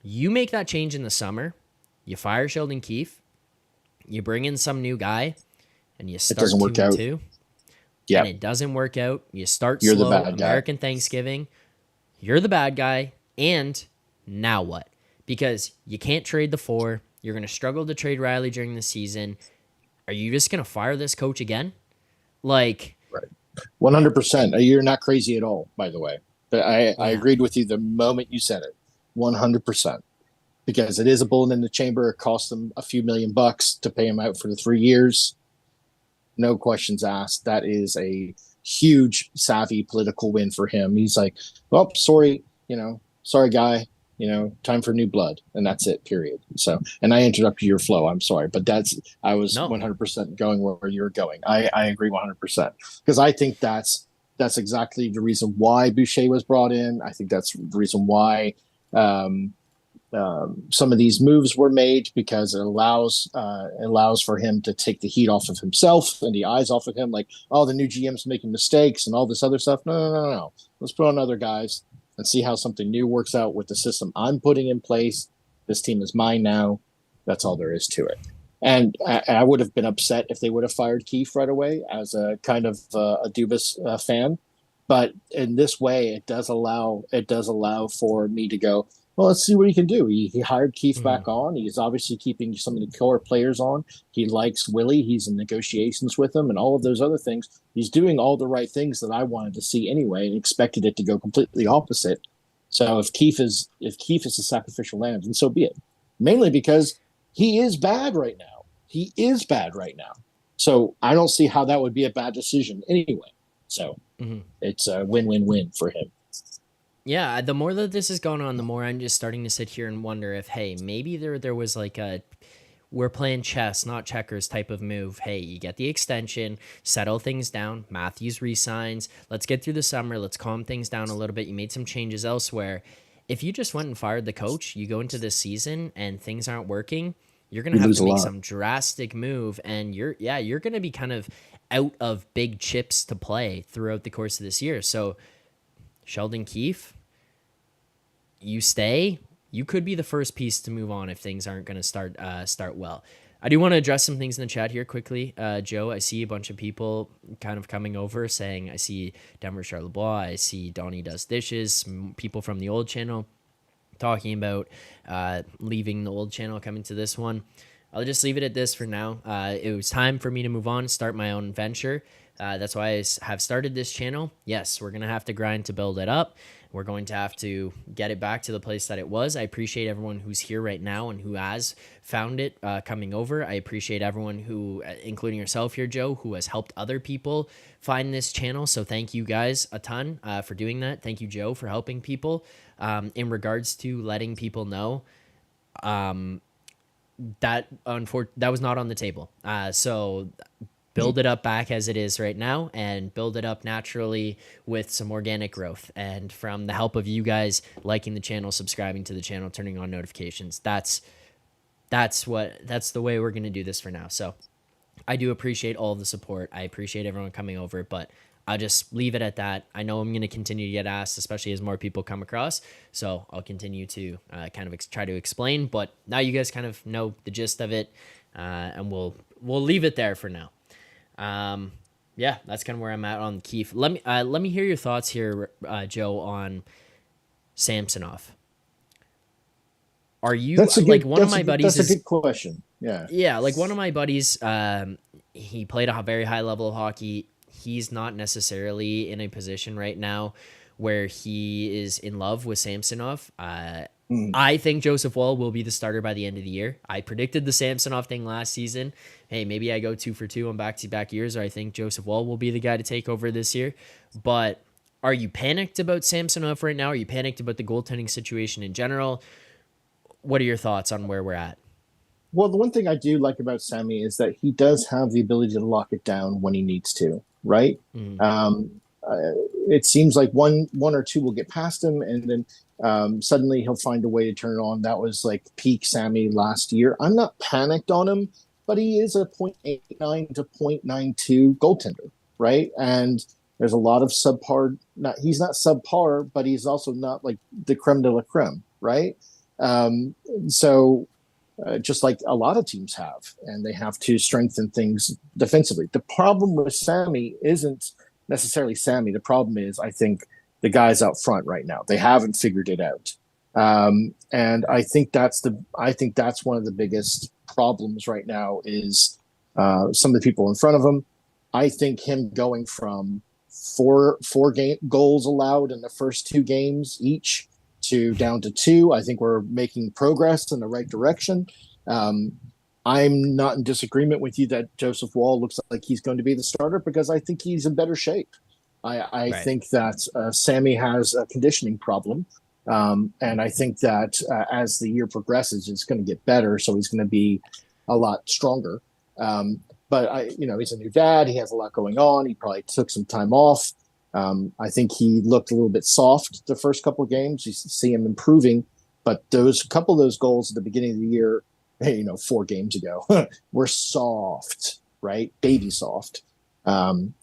You make that change in the summer, you fire Sheldon Keefe, you bring in some new guy, and you start 2-2. Yeah. And it doesn't work out. You start You're slow, the bad American guy. Thanksgiving. You're the bad guy. And now what? Because you can't trade the 4. You're going to struggle to trade Riley during the season. Are you just going to fire this coach again? Like, right. 100%. You're not crazy at all, by the way. But I agreed with you the moment you said it. 100%. because it is a bullet in the chamber. It cost them a few $1,000,000 to pay him out for the 3 years. No questions asked. That is a huge, savvy political win for him. He's like, well, sorry, sorry, guy, time for new blood. And that's it, period. So, and I interrupted your flow. I'm sorry, but I was 100% going where you're going. I agree 100%, because I think that's exactly the reason why Boucher was brought in. I think that's the reason why some of these moves were made, because it allows for him to take the heat off of himself and the eyes off of him, like, oh, the new GM's making mistakes and all this other stuff. No. Let's put on other guys and see how something new works out with the system I'm putting in place. This team is mine now. That's all there is to it. And I would have been upset if they would have fired Keefe right away, as a kind of a Dubas fan. But in this way, it does allow for me to go, well, let's see what he can do. He hired Keefe back on. He's obviously keeping some of the core players on. He likes Willie. He's in negotiations with him and all of those other things. He's doing all the right things that I wanted to see anyway, and expected it to go completely opposite. So if Keefe is a sacrificial lamb, then so be it. Mainly because he is bad right now. So I don't see how that would be a bad decision anyway. So it's a win-win-win for him. Yeah, the more that this has gone on, the more I'm just starting to sit here and wonder if, hey, maybe there was like a we're playing chess, not checkers type of move. Hey, you get the extension, settle things down. Matthews resigns. Let's get through the summer. Let's calm things down a little bit. You made some changes elsewhere. If you just went and fired the coach, you go into this season and things aren't working, you're going to have to make some drastic move, and you're going to be kind of out of big chips to play throughout the course of this year. So Sheldon Keefe, you stay. You could be the first piece to move on if things aren't going to start well. I do want to address some things in the chat here quickly. Joe, I see a bunch of people kind of coming over saying, I see Denver Charlebois, I see Donnie Does Dishes, some people from the old channel talking about leaving the old channel, coming to this one. I'll just leave it at this for now. It was time for me to move on, start my own venture. That's why I have started this channel. Yes, we're going to have to grind to build it up. We're going to have to get it back to the place that it was. I appreciate everyone who's here right now and who has found it coming over. I appreciate everyone who, including yourself here, Joe, who has helped other people find this channel. So thank you guys a ton for doing that. Thank you, Joe, for helping people. In regards to letting people know, that was not on the table. So build it up back as it is right now, and build it up naturally with some organic growth. And from the help of you guys liking the channel, subscribing to the channel, turning on notifications, that's the way we're going to do this for now. So I do appreciate all the support. I appreciate everyone coming over, but I'll just leave it at that. I know I'm going to continue to get asked, especially as more people come across. So I'll continue to kind of try to explain, but now you guys kind of know the gist of it, and we'll leave it there for now. Yeah, that's kind of where I'm at on Keefe. Let me hear your thoughts here, Joe, on Samsonov. Are you one of my buddies? That's a good question. Yeah. Yeah, like one of my buddies, he played a very high level of hockey. He's not necessarily in a position right now where he is in love with Samsonov. I think Joseph Woll will be the starter by the end of the year. I predicted the Samsonov thing last season. Hey, maybe I go 2 for 2 on back-to-back years, or I think Joseph Woll will be the guy to take over this year. But are you panicked about Samsonov right now? Are you panicked about the goaltending situation in general? What are your thoughts on where we're at? Well, the one thing I do like about Sammy is that he does have the ability to lock it down when he needs to, right? It seems like one or two will get past him, and then suddenly he'll find a way to turn it on. That was like peak Sammy last year. I'm not panicked on him, but he is a 0.89 to 0.92 goaltender, right? And there's a lot of subpar. He's not subpar, but he's also not like the creme de la creme, right? Just like a lot of teams have, and they have to strengthen things defensively. The problem with Sammy isn't necessarily Sammy. The problem is, I think, the guys out front right now. They haven't figured it out, and I think that's one of the biggest problems right now is some of the people in front of him. I think him going from four goals allowed in the first 2 games each down to 2. I think we're making progress in the right direction. I'm not in disagreement with you that Joseph Wall looks like he's going to be the starter because I think he's in better shape. I think that Sammy has a conditioning problem. And I think that as the year progresses, it's going to get better. So he's going to be a lot stronger. But he's a new dad. He has a lot going on. He probably took some time off. I think he looked a little bit soft the first couple of games. You see him improving, but a couple of those goals at the beginning of the year, 4 games ago, were soft, right? Baby soft.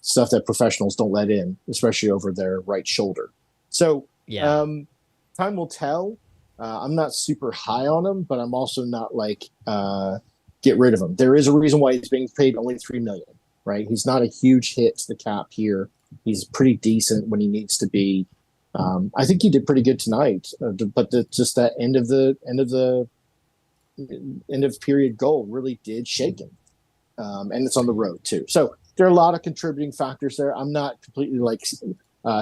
Stuff that professionals don't let in, especially over their right shoulder. So time will tell. I'm not super high on him, but I'm also not like get rid of him. There is a reason why he's being paid only $3 million, right? He's not a huge hit to the cap here. He's pretty decent when he needs to be. I think he did pretty good tonight, but just that end of period goal really did shake him, and it's on the road too. So there are a lot of contributing factors there. I'm not completely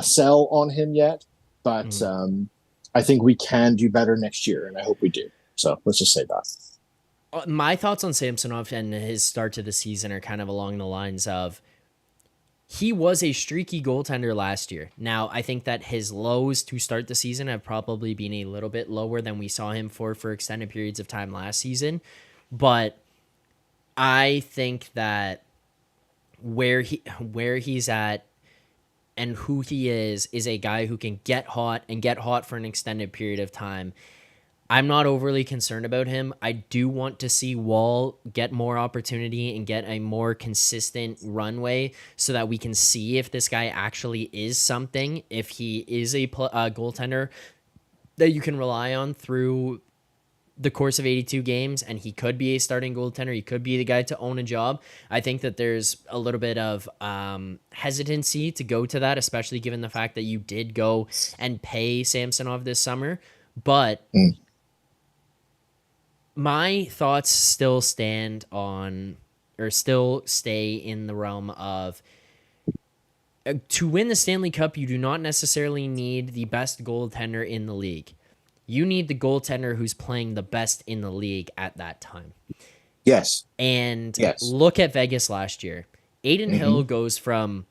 sell on him yet, but I think we can do better next year, and I hope we do. So let's just say that. My thoughts on Samsonov and his start to the season are kind of along the lines of he was a streaky goaltender last year. Now, I think that his lows to start the season have probably been a little bit lower than we saw him for extended periods of time last season. But I think that where he's at and who he is a guy who can get hot for an extended period of time. I'm not overly concerned about him. I do want to see Wall get more opportunity and get a more consistent runway so that we can see if this guy actually is something, if he is a goaltender that you can rely on through the course of 82 games, and he could be a starting goaltender. He could be the guy to own a job. I think that there's a little bit of hesitancy to go to that, especially given the fact that you did go and pay Samsonov this summer. But my thoughts still stay in the realm of to win the Stanley Cup, you do not necessarily need the best goaltender in the league. You need the goaltender who's playing the best in the league at that time. Yes. And look at Vegas last year. Adin Hill goes from,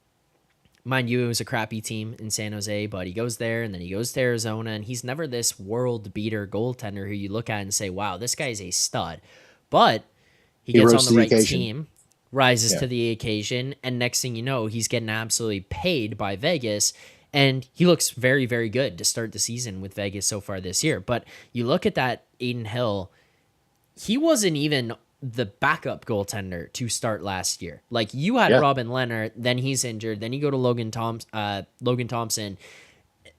mind you, it was a crappy team in San Jose, but he goes there and then he goes to Arizona, and he's never this world beater goaltender who you look at and say, wow, this guy's a stud. But he gets on the right team, rises to the occasion, and next thing you know, he's getting absolutely paid by Vegas, and he looks very, very good to start the season with Vegas so far this year. But you look at that Adin Hill, he wasn't even the backup goaltender to start last year. Like, you had Robin Leonard, then he's injured, then you go to Logan Thompson,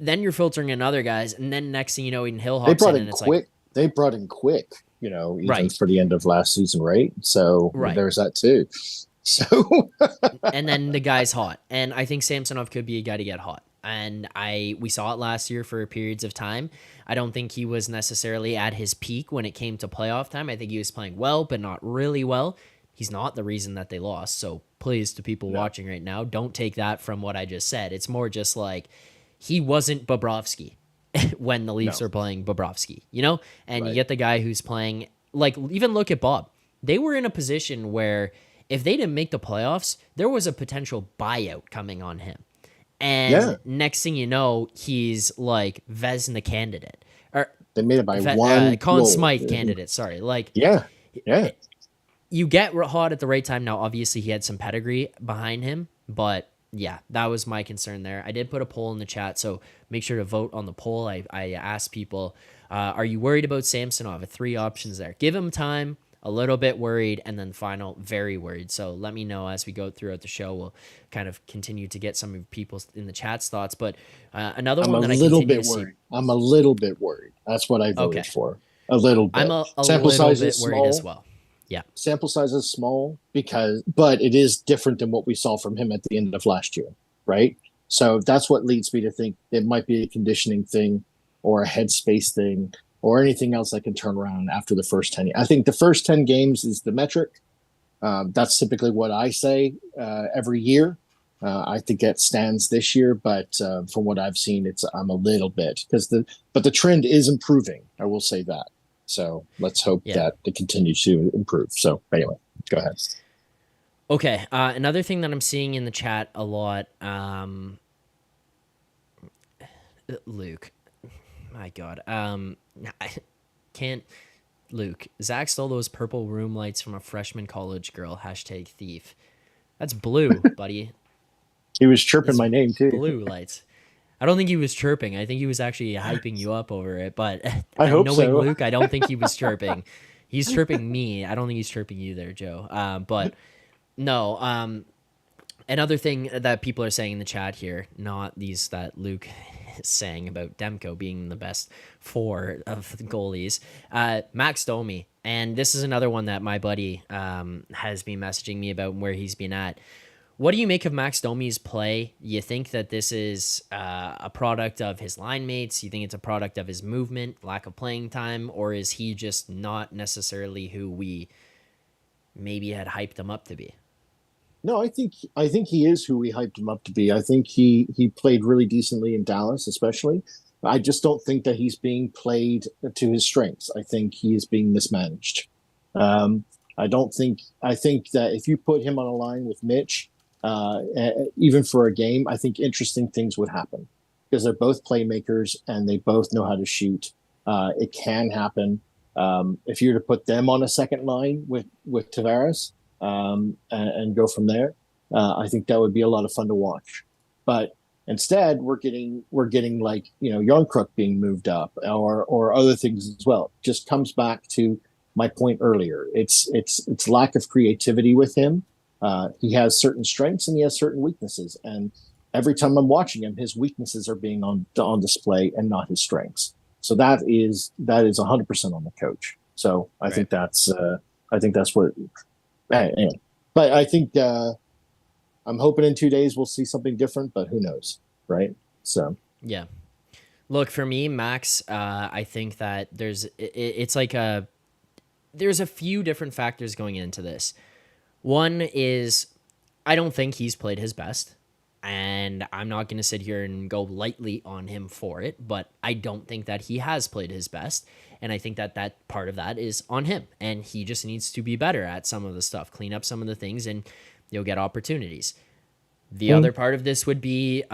then you're filtering in other guys, and then next thing you know, Adin Hill hops in, and it's quick. They brought in quick, even for the end of last season, right? So there's that too. So and then the guy's hot, and I think Samsonov could be a guy to get hot. And we saw it last year for periods of time. I don't think he was necessarily at his peak when it came to playoff time. I think he was playing well, but not really well. He's not the reason that they lost. So please, to people watching right now, don't take that from what I just said. It's more just like he wasn't Bobrovsky when the Leafs were playing Bobrovsky, And you get the guy who's playing, like, even look at Bob. They were in a position where if they didn't make the playoffs, there was a potential buyout coming on him. And next thing you know, he's like Vezina candidate. Or they made it by one Conn Smythe candidate, sorry. You get hot at the right time. Now, obviously, he had some pedigree behind him, but that was my concern there. I did put a poll in the chat, so make sure to vote on the poll. I asked people, are you worried about Samsonov? 3 options there. Give him time. A little bit worried, and then final, very worried. So let me know as we go throughout the show. We'll kind of continue to get some of people in the chat's thoughts. But another one that I continue to see. I'm a little bit worried. That's what I voted for. A little bit. I'm a sample size bit worried as well. Yeah. Sample size is small but it is different than what we saw from him at the end of last year, right? So that's what leads me to think it might be a conditioning thing or a headspace thing, or anything else that can turn around after the first 10. I think the first 10 games is the metric. That's typically what I say every year. I think that stands this year, but from what I've seen, I'm a little bit but the trend is improving. I will say that. So let's hope that it continues to improve. So anyway, go ahead. Okay. Another thing that I'm seeing in the chat a lot, Luke, my God, I can't. Luke, Zach stole those purple room lights from a freshman college girl. #thief. That's blue, buddy. He was chirping my name too. Blue lights. I don't think he was chirping. I think he was actually hyping you up over it. But I hope knowing so. Luke, I don't think he was chirping. He's chirping me. I don't think he's chirping you there, Joe. But no. Another thing that people are saying in the chat here, not these that Luke is saying about Demko being the best 4 of the goalies, Max Domi. And this is another one that my buddy has been messaging me about where he's been at. What do you make of Max Domi's play? You think that this is a product of his line mates? You think it's a product of his movement, lack of playing time? Or is he just not necessarily who we maybe had hyped him up to be? No, I think he is who we hyped him up to be. I think he played really decently in Dallas, especially. I just don't think that he's being played to his strengths. I think he is being mismanaged. I think that if you put him on a line with Mitch, even for a game, I think interesting things would happen because they're both playmakers and they both know how to shoot. It can happen. If you were to put them on a second line with Tavares and go from there, I think that would be a lot of fun to watch. But instead, we're getting like Yarncrook being moved up or other things as well. It just comes back to my point earlier. It's lack of creativity with him. He has certain strengths and he has certain weaknesses. And every time I'm watching him, his weaknesses are being on display and not his strengths. So that is 100% on the coach. So I think that's what. Anyway, but I think I'm hoping in 2 days we'll see something different. But who knows, right? So yeah. Look, for me, Max, I think that there's a few different factors going into this. One is I don't think he's played his best, and I'm not going to sit here and go lightly on him for it, but I don't think that he has played his best, and I think that part of that is on him, and he just needs to be better at some of the stuff, clean up some of the things, and you'll get opportunities. The other part of this would be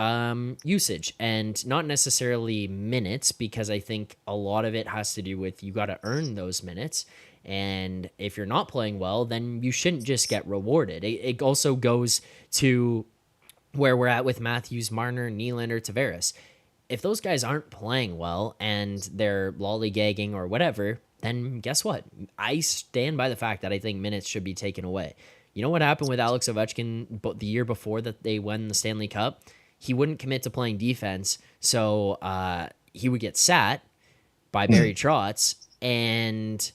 usage, and not necessarily minutes, because I think a lot of it has to do with you got to earn those minutes. And if you're not playing well, then you shouldn't just get rewarded. It also goes to where we're at with Matthews, Marner, Nylander, Tavares. If those guys aren't playing well and they're lollygagging or whatever, then guess what? I stand by the fact that I think minutes should be taken away. You know what happened with Alex Ovechkin the year before that they won the Stanley Cup? He wouldn't commit to playing defense, so he would get sat by Barry Trotz, and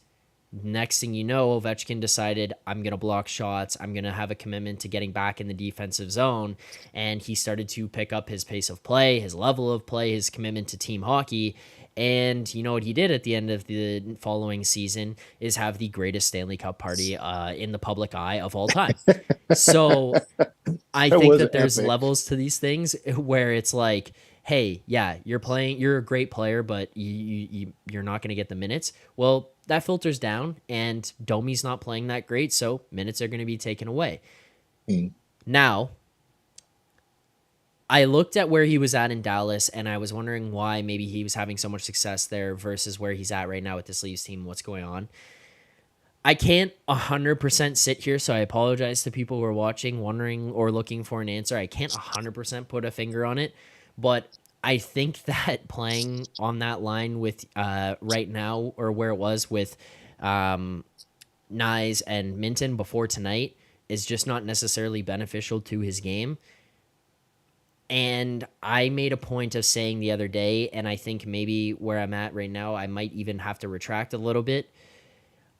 next thing you know, Ovechkin decided, I'm going to block shots. I'm going to have a commitment to getting back in the defensive zone. And he started to pick up his pace of play, his level of play, his commitment to team hockey. And you know what he did at the end of the following season is have the greatest Stanley Cup party in the public eye of all time. So I think that there's levels to these things where it's like, hey, yeah, you're a great player, but you're not going to get the minutes. Well, that filters down, and Domi's not playing that great, so minutes are going to be taken away. Now, I looked at where he was at in Dallas, and I was wondering why maybe he was having so much success there versus where he's at right now with this Leafs team. What's going on? I can't 100% sit here, so I apologize to people who are watching, wondering, or looking for an answer. I can't 100% put a finger on it, but I think that playing on that line with right now, or where it was with Nyes and Minten before tonight, is just not necessarily beneficial to his game. And I made a point of saying the other day, and I think maybe where I'm at right now, I might even have to retract a little bit.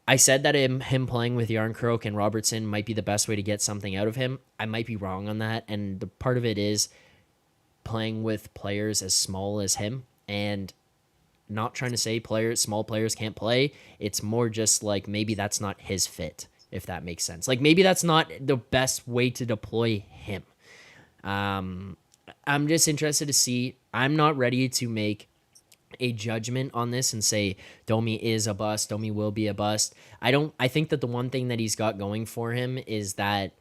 I said that him playing with Yarncroke and Robertson might be the best way to get something out of him. I might be wrong on that, and the part of it is playing with players as small as him, and not trying to say small players can't play. It's more just like maybe that's not his fit, if that makes sense. Like maybe that's not the best way to deploy him. I'm just interested to see. I'm not ready to make a judgment on this and say Domi is a bust, Domi will be a bust. I think that the one thing that he's got going for him is that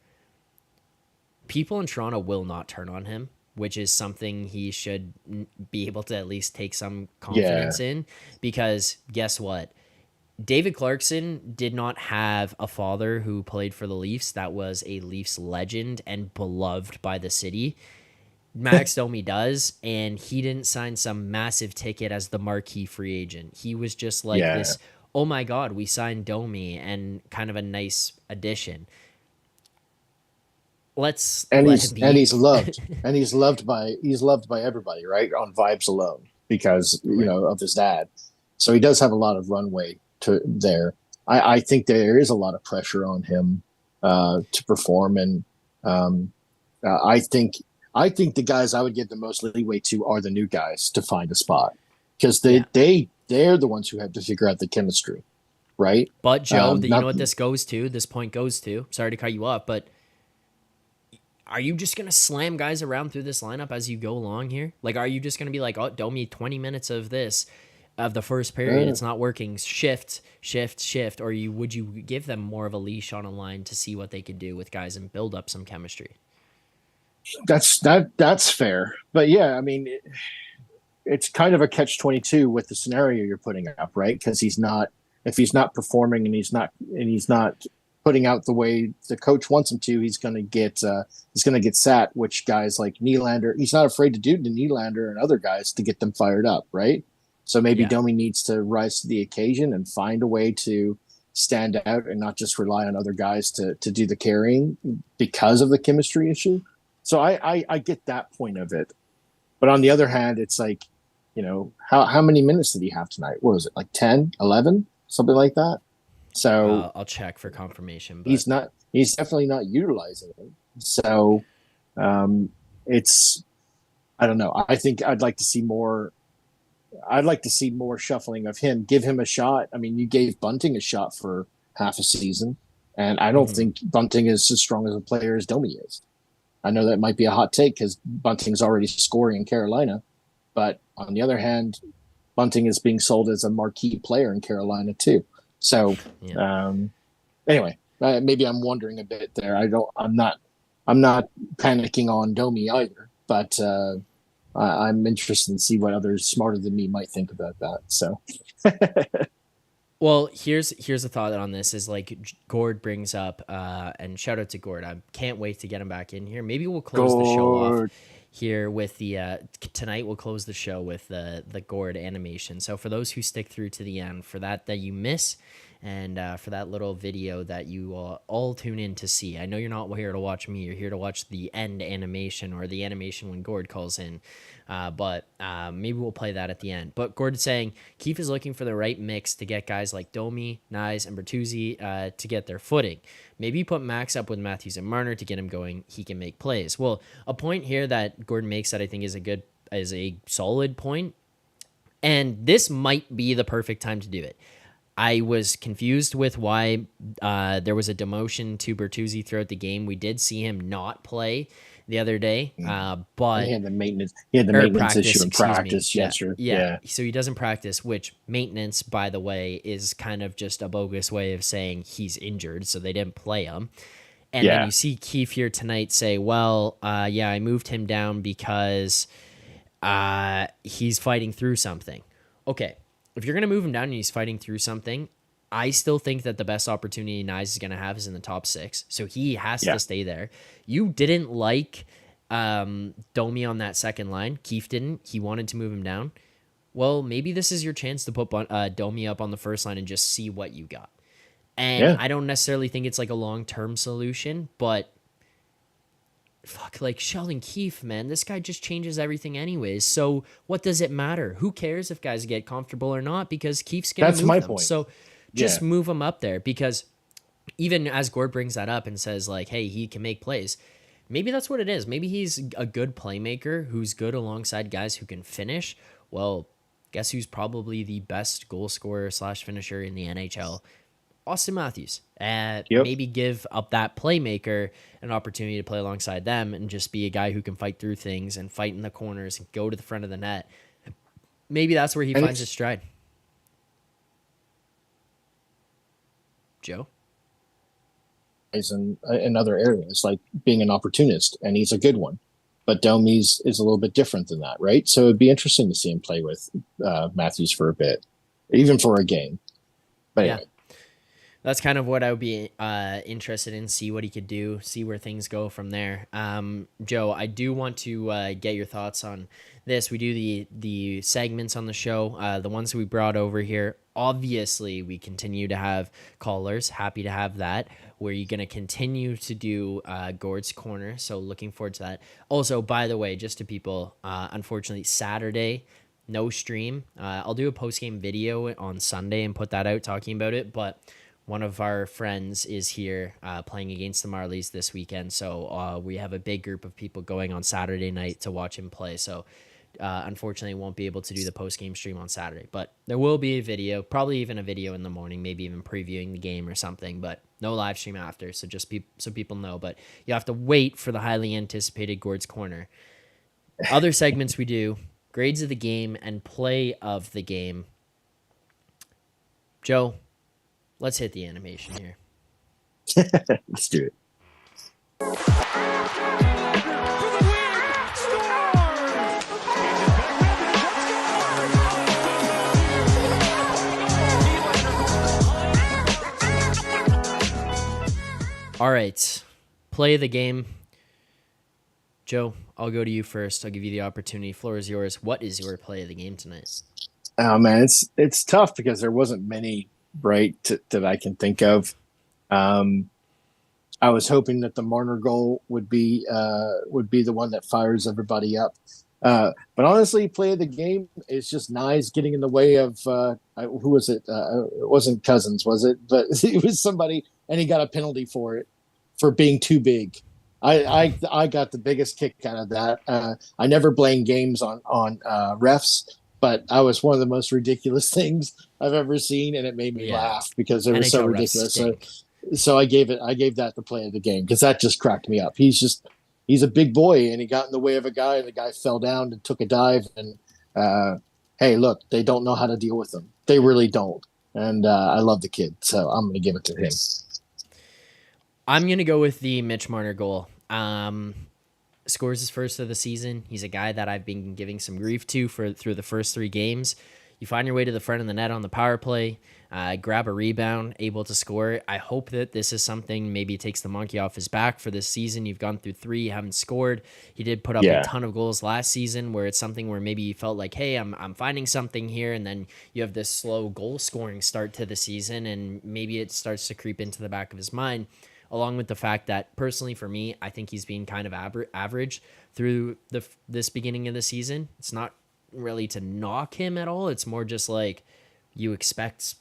people in Toronto will not turn on him, which is something he should be able to at least take some confidence in, because guess what? David Clarkson did not have a father who played for the Leafs that was a Leafs legend and beloved by the city. Max Domi does, and he didn't sign some massive ticket as the marquee free agent. He was just like this, oh my God, we signed Domi, and kind of a nice addition. He's loved and he's loved by everybody, right? On vibes alone, because of his dad. So he does have a lot of runway to there. I think there is a lot of pressure on him to perform, and I think the guys I would give the most leeway to are the new guys to find a spot, because they're the ones who have to figure out the chemistry, right? But Joe, you know what this point goes to? Sorry to cut you off, but are you just going to slam guys around through this lineup as you go along here? Like, are you just going to be like, oh, Domi, 20 minutes of this, of the first period, it's not working, shift, or would you give them more of a leash on a line to see what they could do with guys and build up some chemistry? That's fair. But yeah, I mean, it's kind of a catch-22 with the scenario you're putting up, right? Because if he's not performing and he's not putting out the way the coach wants him to, he's going to get sat, which guys like Nylander, he's not afraid to do to Nylander and other guys to get them fired up, right? So maybe Domi needs to rise to the occasion and find a way to stand out and not just rely on other guys to do the carrying because of the chemistry issue. So I get that point of it. But on the other hand, it's like, how many minutes did he have tonight? What was it, like 10, 11, something like that? So I'll check for confirmation. But he's definitely not utilizing it. So it's, I don't know. I think I'd like to see more shuffling of him. Give him a shot. I mean, you gave Bunting a shot for half a season, and I don't think Bunting is as strong as a player as Domi is. I know that might be a hot take because Bunting's already scoring in Carolina, but on the other hand, Bunting is being sold as a marquee player in Carolina too. So anyway, maybe I'm wondering a bit there. I'm not panicking on Domi either, but I'm interested in see what others smarter than me might think about that. So, well, here's a thought on this is like Gord brings up, and shout out to Gord. I can't wait to get him back in here. Maybe we'll close the show off here with the tonight. We'll close the show with the Gord animation. So for those who stick through to the end, for that you miss, and for that little video that you all tune in to see. I know you're not here to watch me. You're here to watch the end animation, or the animation when Gord calls in. But maybe we'll play that at the end. But Gord is saying Keefe is looking for the right mix to get guys like Domi, Nyes, and Bertuzzi to get their footing. Maybe put Max up with Matthews and Marner to get him going. He can make plays. Well, a point here that Gordon makes that I think is a solid point, and this might be the perfect time to do it. I was confused with why there was a demotion to Bertuzzi throughout the game. We did see him not play the other day, but he had the maintenance issue in practice yesterday. Yeah, so he doesn't practice, which maintenance, by the way, is kind of just a bogus way of saying he's injured, so they didn't play him. And then you see Keefe here tonight say, well, I moved him down because he's fighting through something. Okay. If you're going to move him down and he's fighting through something, I still think that the best opportunity Nyes is going to have is in the top 6. So he has to stay there. You didn't like Domi on that second line. Keefe didn't. He wanted to move him down. Well, maybe this is your chance to put Domi up on the first line and just see what you got. And I don't necessarily think it's like a long-term solution, but like Sheldon Keefe, man, this guy just changes everything anyways. So what does it matter? Who cares if guys get comfortable or not? Because Keefe's going to move them. Point. So just move him up there, because even as Gord brings that up and says like, hey, he can make plays. Maybe that's what it is. Maybe he's a good playmaker who's good alongside guys who can finish. Well, guess who's probably the best goal scorer / finisher in the NHL? Austin Matthews. Yep. Maybe give up that playmaker an opportunity to play alongside them and just be a guy who can fight through things and fight in the corners and go to the front of the net. Maybe that's where he finds his stride. Joe? Is in other areas, like being an opportunist, and he's a good one. But Domi's is a little bit different than that, right? So it'd be interesting to see him play with Matthews for a bit, even for a game. But anyway. That's kind of what I would be interested in, see what he could do, see where things go from there. Joe, I do want to get your thoughts on this. We do the segments on the show, the ones we brought over here. Obviously, we continue to have callers. Happy to have that. We're going to continue to do Gord's Corner, so looking forward to that. Also, by the way, just to people, unfortunately, Saturday, no stream. I'll do a post-game video on Sunday and put that out talking about it, but one of our friends is here playing against the Marlies this weekend, so we have a big group of people going on Saturday night to watch him play, so unfortunately won't be able to do the post-game stream on Saturday, but there will be a video, probably even a video in the morning, maybe even previewing the game or something, but no live stream after, so just so people know, but you have to wait for the highly anticipated Gord's Corner. Other segments we do, grades of the game and play of the game. Joe, let's hit the animation here. Let's do it. All right, play the game. Joe, I'll go to you first. I'll give you the opportunity. Floor is yours. What is your play of the game tonight? Oh man, it's tough because there wasn't many that I can think of. I was hoping that the Marner goal would be the one that fires everybody up. But honestly, play of the game is just Nyes getting in the way of who was it? It wasn't Cousins, was it? But it was somebody, and he got a penalty for it, for being too big. I got the biggest kick out of that. I never blame games on refs, but I was one of the most ridiculous things I've ever seen, and it made me laugh because it was so ridiculous. So I gave that the play of the game because that just cracked me up. He's a big boy, and he got in the way of a guy, and the guy fell down and took a dive. And hey, look, they don't know how to deal with him. They really don't. And I love the kid, so I'm going to give it to him. I'm going to go with the Mitch Marner goal. Scores his first of the season. He's a guy that I've been giving some grief to through the first 3 games. You find your way to the front of the net on the power play, grab a rebound, able to score. I hope that this is something maybe takes the monkey off his back for this season. You've gone through 3, you haven't scored. He did put up a ton of goals last season where it's something where maybe you felt like, hey, I'm finding something here, and then you have this slow goal scoring start to the season, and maybe it starts to creep into the back of his mind, along with the fact that personally for me, I think he's been kind of average through this beginning of the season. It's not really to knock him at all. It's more just like you expect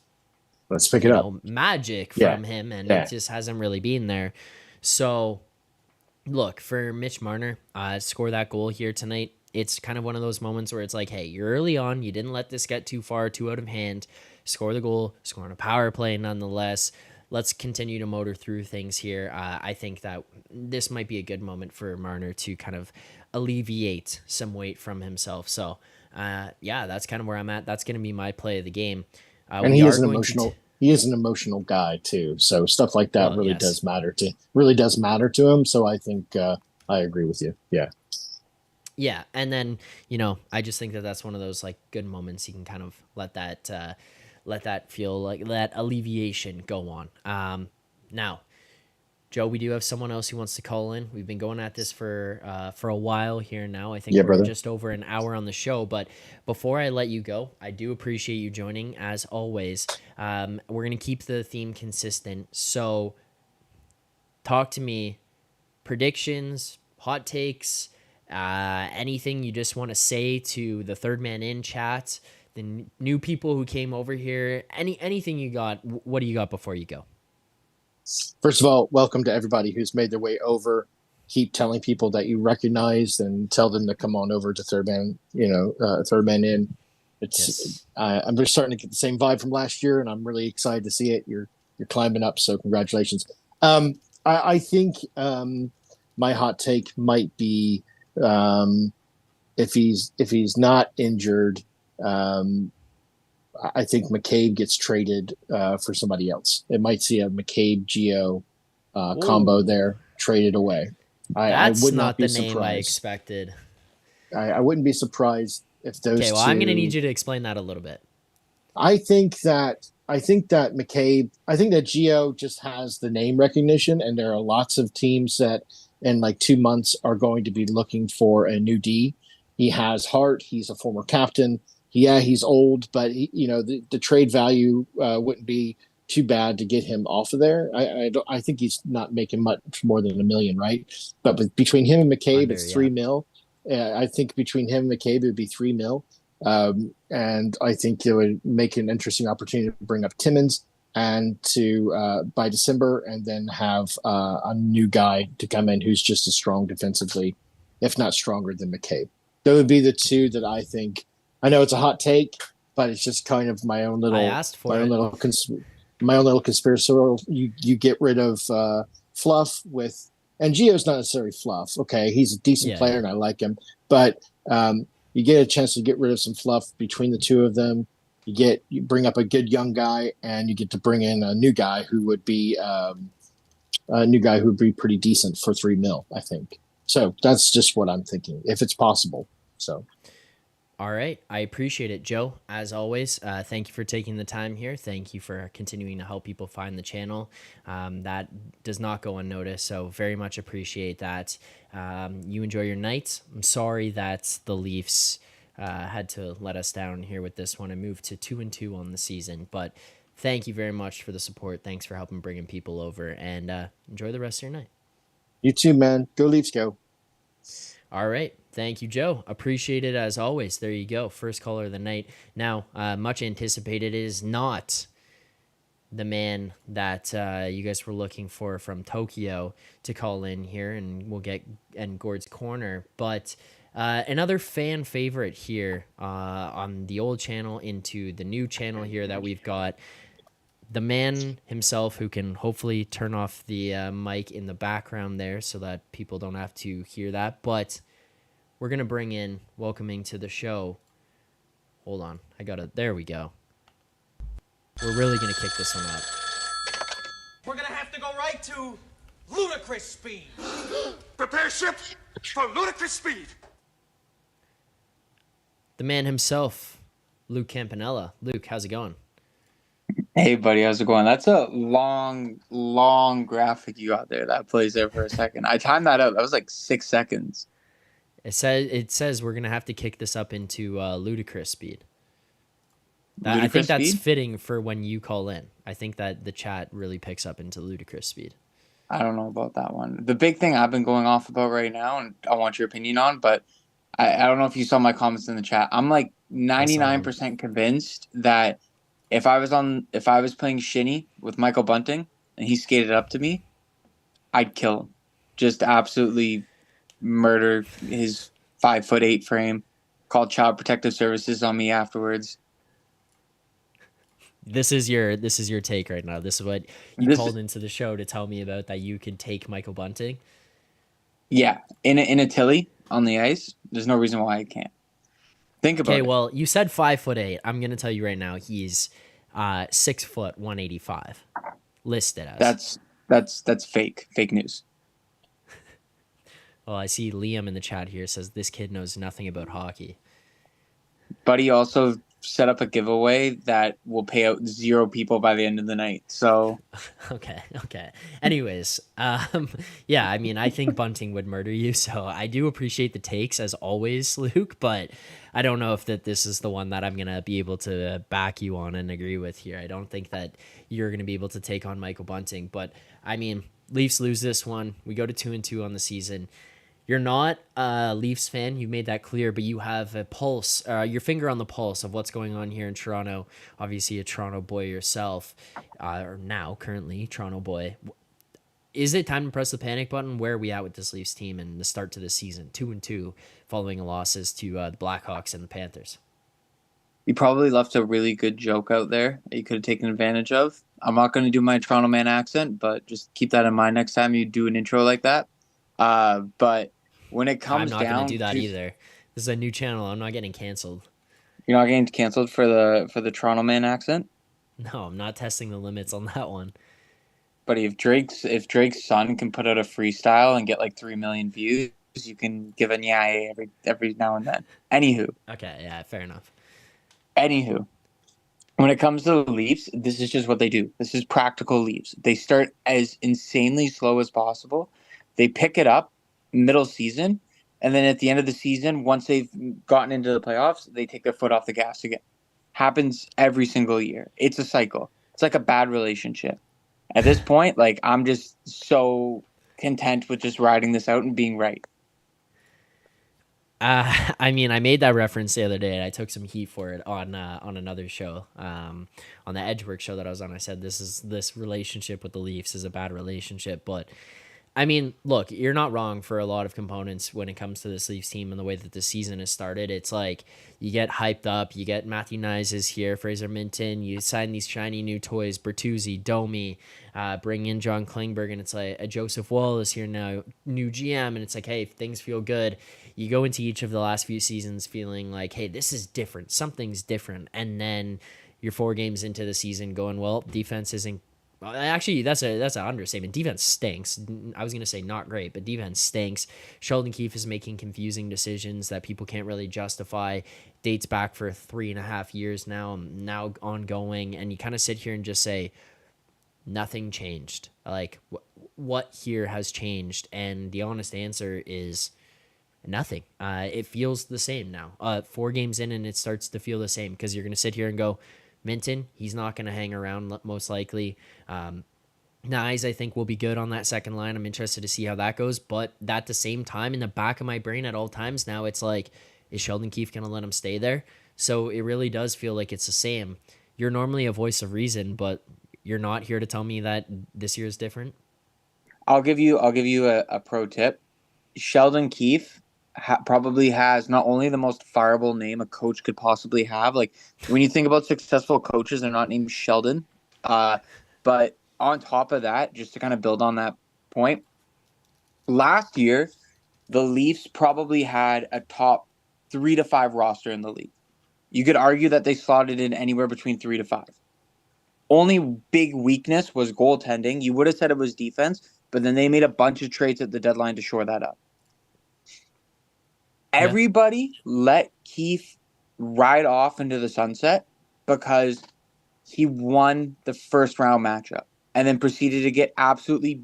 let's pick it up magic from him, and it just hasn't really been there. So look, for Mitch Marner score that goal here tonight, it's kind of one of those moments where it's like, hey, you're early on, you didn't let this get too far, too out of hand, score the goal, score on a power play nonetheless. Let's continue to motor through things here. I think that this might be a good moment for Marner to kind of alleviate some weight from himself. So, that's kind of where I'm at. That's going to be my play of the game. And he is an emotional guy too. So stuff like that does matter to him. So I think I agree with you. Yeah. Yeah, and then I just think that that's one of those like good moments. You can kind of let that feel like that alleviation go on. Now, Joe, we do have someone else who wants to call in. We've been going at this for a while here now. I think we're just over an hour on the show. But before I let you go, I do appreciate you joining as always. We're going to keep the theme consistent. So talk to me, predictions, hot takes, anything you just want to say to the Third Man In chat, the new people who came over here, anything you got. What do you got before you go? First of all, welcome to everybody who's made their way over. Keep telling people that you recognize and tell them to come on over to Third Man In. I'm just starting to get the same vibe from last year, and I'm really excited to see it. You're you're climbing up. So congratulations. I think my hot take might be if he's not injured, I think McCabe gets traded for somebody else. It might see a McCabe Geo combo there traded away. I would not be the name surprised. I expected. I wouldn't be surprised if those. Okay, well, I'm going to need you to explain that a little bit. I think that McCabe, I think that Geo just has the name recognition, and there are lots of teams that in like 2 months are going to be looking for a new D. He has heart. He's a former captain. Yeah, he's old, but the trade value wouldn't be too bad to get him off of there. I think he's not making much more than $1 million, right? But between him and McCabe, it's $3 million. I think between him and McCabe, it would be $3 million. And I think it would make an interesting opportunity to bring up Timmins and to by December, and then have a new guy to come in who's just as strong defensively, if not stronger than McCabe. Those would be the two that I think. I know it's a hot take, but it's just kind of my own little. I asked for it. My own little conspiracy. You get rid of Fluff with, and Gio's not necessarily Fluff. Okay, he's a decent player and I like him, but you get a chance to get rid of some fluff between the two of them. You bring up a good young guy, and you get to bring in a new guy who would be pretty decent for $3 million, I think. So that's just what I'm thinking, if it's possible. So. All right. I appreciate it, Joe. As always, thank you for taking the time here. Thank you for continuing to help people find the channel. That does not go unnoticed, so very much appreciate that. You enjoy your night. I'm sorry that the Leafs had to let us down here with this one and move to 2-2 on the season, but thank you very much for the support. Thanks for helping bringing people over, and enjoy the rest of your night. You too, man. Go Leafs, go. All right. Thank you, Joe. Appreciate it as always. There you go. First caller of the night. Now, much anticipated is not the man that you guys were looking for from Tokyo to call in here, and we'll get in Gord's corner. But another fan favorite here on the old channel into the new channel here that we've got. The man himself who can hopefully turn off the mic in the background there so that people don't have to hear that. But we're going to bring in, welcoming to the show. Hold on. There we go. We're really going to kick this one up. We're gonna have to go right to ludicrous speed. Prepare ship for ludicrous speed. The man himself, Luke Campanella. Luke, how's it going? Hey, buddy, how's it going? That's a long graphic you got there. That plays there for a second. I timed that out. That was like 6 seconds. It says we're gonna have to kick this up into ludicrous speed. I think that's fitting for when you call in. I think that the chat really picks up into ludicrous speed. I don't know about that one. The big thing I've been going off about right now, and I want your opinion on, but I don't know if you saw my comments in the chat. I'm like 99% convinced that if I was playing shinny with Michael Bunting and he skated up to me, I'd kill him. Just absolutely murder his 5'8" frame. Call Child Protective Services on me afterwards. This is your take right now. This is what you called into the show to tell me about, that you can take Michael Bunting. Yeah, in a Tilly on the ice, there's no reason why I can't. Think about it. Okay, well, you said 5'8". I'm gonna tell you right now, he's 6 foot 185 listed as. That's fake news. Well, I see Liam in the chat here says this kid knows nothing about hockey. Buddy also set up a giveaway that will pay out 0 people by the end of the night. So okay. Anyways, yeah, I mean, I think Bunting would murder you, so I do appreciate the takes as always, Luke, but I don't know if this is the one that I'm gonna be able to back you on and agree with here. I don't think that you're gonna be able to take on Michael Bunting, but I mean, Leafs lose this one. We go to 2-2 on the season. You're not a Leafs fan. You made that clear, but you have a pulse, your finger on the pulse of what's going on here in Toronto. Obviously, a Toronto boy yourself, or now currently Toronto boy. Is it time to press the panic button? Where are we at with this Leafs team and the start to the season? 2-2, following losses to the Blackhawks and the Panthers. You probably left a really good joke out there that you could have taken advantage of. I'm not going to do my Toronto man accent, but just keep that in mind next time you do an intro like that. But when it I'm comes not going down to do that to, either. This is a new channel. I'm not getting canceled. you're not getting canceled for the Toronto man accent. No, I'm not testing the limits on that one. But if Drake's son can put out a freestyle and get like 3 million views, you can give a yeah every now and then. Okay, yeah, fair enough. Anywho, when it comes to the Leafs, this is just what they do. This is practical Leafs. They start as insanely slow as possible. They pick it up middle season, and then at the end of the season, once they've gotten into the playoffs, they take their foot off the gas again. Happens every single year. It's a cycle. It's like a bad relationship. At this point, like, I'm just so content with just riding this out and being right. I mean, I made that reference the other day, and I took some heat for it on another show, on the Edgework show that I was on. I said this relationship with the Leafs is a bad relationship, but I mean, look, you're not wrong for a lot of components when it comes to this Leafs team and the way that the season has started. It's like you get hyped up, you get Matthew Nyes is here, Fraser Minten, you sign these shiny new toys, Bertuzzi, Domi, bring in John Klingberg, and it's like a Joseph Wallace here now, new GM, and it's like, hey, things feel good. You go into each of the last few seasons feeling like, hey, this is different, something's different, and then you're 4 games into the season going, well, defense isn't. Actually, that's an understatement. Defense stinks. I was going to say not great, but defense stinks. Sheldon Keefe is making confusing decisions that people can't really justify. Dates back for 3.5 years now ongoing. And you kind of sit here and just say, nothing changed. Like, what here has changed? And the honest answer is nothing. It feels the same now. 4 games in, and it starts to feel the same because you're going to sit here and go, Minten, he's not going to hang around most likely. Nyes, I think, will be good on that second line. I'm interested to see how that goes. But at the same time, in the back of my brain at all times now, it's like, is Sheldon Keefe going to let him stay there? So it really does feel like it's the same. You're normally a voice of reason, but you're not here to tell me that this year is different. I'll give you a pro tip. Sheldon Keefe probably has not only the most fireable name a coach could possibly have. Like, when you think about successful coaches, they're not named Sheldon. But on top of that, just to kind of build on that point, last year, the Leafs probably had a top 3 to 5 roster in the league. You could argue that they slotted in anywhere between 3 to 5. Only big weakness was goaltending. You would have said it was defense, but then they made a bunch of trades at the deadline to shore that up. Everybody let Keefe ride off into the sunset because he won the first round matchup and then proceeded to get absolutely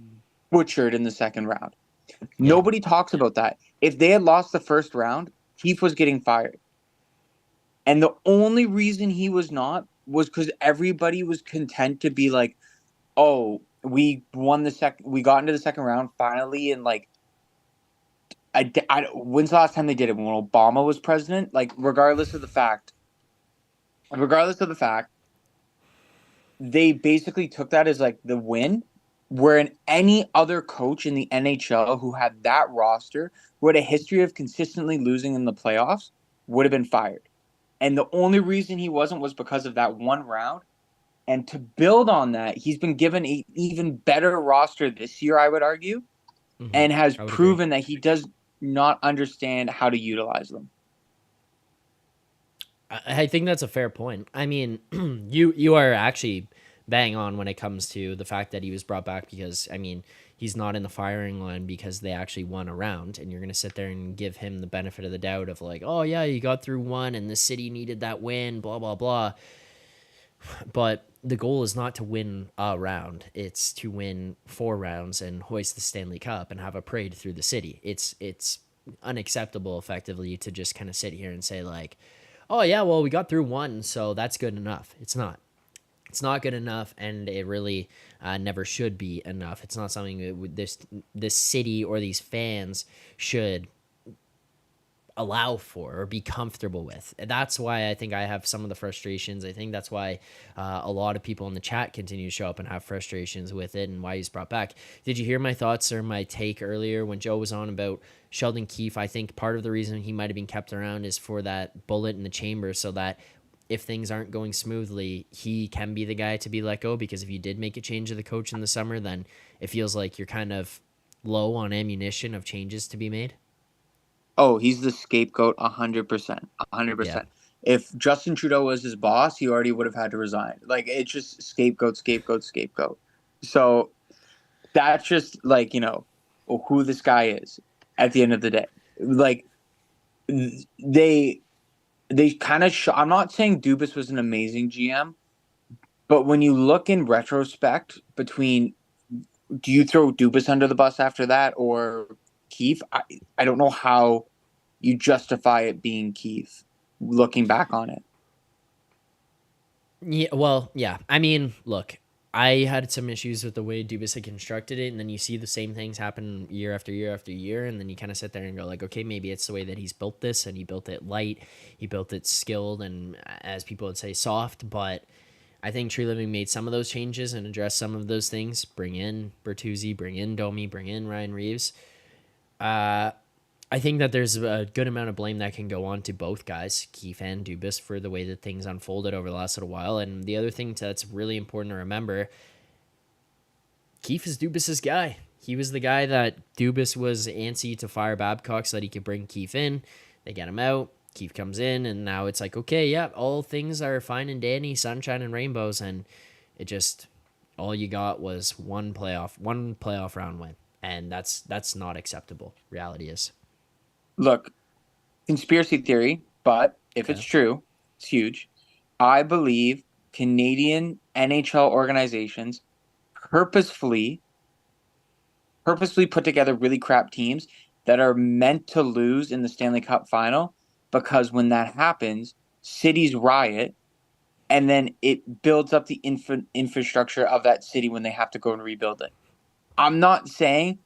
butchered in the second round. Yeah. Nobody talks about that. If they had lost the first round, Keefe was getting fired. And the only reason he was not was because everybody was content to be like, oh, we got into the second round finally, and like, when's the last time they did it? When Obama was president? Like, regardless of the fact, they basically took that as like the win, where any other coach in the NHL who had that roster, who had a history of consistently losing in the playoffs, would have been fired. And the only reason he wasn't was because of that one round. And to build on that, he's been given an even better roster this year, I would argue, and has proven that he does not understand how to utilize them. I think that's a fair point. I mean, you are actually bang on when it comes to the fact that he was brought back because, I mean, he's not in the firing line because they actually won a round, and you're going to sit there and give him the benefit of the doubt of like, oh yeah, you got through one and the city needed that win, blah, blah, blah. But the goal is not to win a round. It's to win 4 rounds and hoist the Stanley Cup and have a parade through the city. It's unacceptable effectively to just kind of sit here and say like, oh yeah, well, we got through 1, so that's good enough. It's not. It's not good enough, and it really never should be enough. It's not something that this city or these fans should allow for or be comfortable with. That's why I think I have some of the frustrations. I think that's why a lot of people in the chat continue to show up and have frustrations with it and why he's brought back. Did you hear my thoughts or my take earlier when Joe was on about Sheldon Keefe? I think part of the reason he might have been kept around is for that bullet in the chamber so that if things aren't going smoothly, he can be the guy to be let go? Because if you did make a change of the coach in the summer, then it feels like you're kind of low on ammunition of changes to be made. Oh, he's the scapegoat 100%. Yeah. 100%. If Justin Trudeau was his boss, he already would have had to resign. Like, it's just scapegoat, scapegoat, scapegoat. So that's just, like, who this guy is at the end of the day. Like, they kind of I'm not saying Dubas was an amazing GM, but when you look in retrospect between, do you throw Dubas under the bus after that or Keefe? I don't know how you justify it being Keefe looking back on it. Yeah, well, yeah. I mean, look, I had some issues with the way Dubas had constructed it, and then you see the same things happen year after year after year, and then you kind of sit there and go like, okay, maybe it's the way that he's built this, and he built it light, he built it skilled, and as people would say, soft. But I think Tree Living made some of those changes and addressed some of those things. Bring in Bertuzzi, bring in Domi, bring in Ryan Reeves. I think that there's a good amount of blame that can go on to both guys, Keefe and Dubas, for the way that things unfolded over the last little while. And the other thing that's really important to remember, Keefe is Dubas's guy. He was the guy that Dubas was antsy to fire Babcock so that he could bring Keefe in. They get him out. Keefe comes in, and now it's like, okay, yeah, all things are fine and dandy, sunshine and rainbows, and it just, all you got was one playoff round win, and that's not acceptable. Reality is. Look, conspiracy theory, but if it's true, it's huge. I believe Canadian NHL organizations purposefully put together really crap teams that are meant to lose in the Stanley Cup final, because when that happens, cities riot, and then it builds up the infrastructure of that city when they have to go and rebuild it. I'm not saying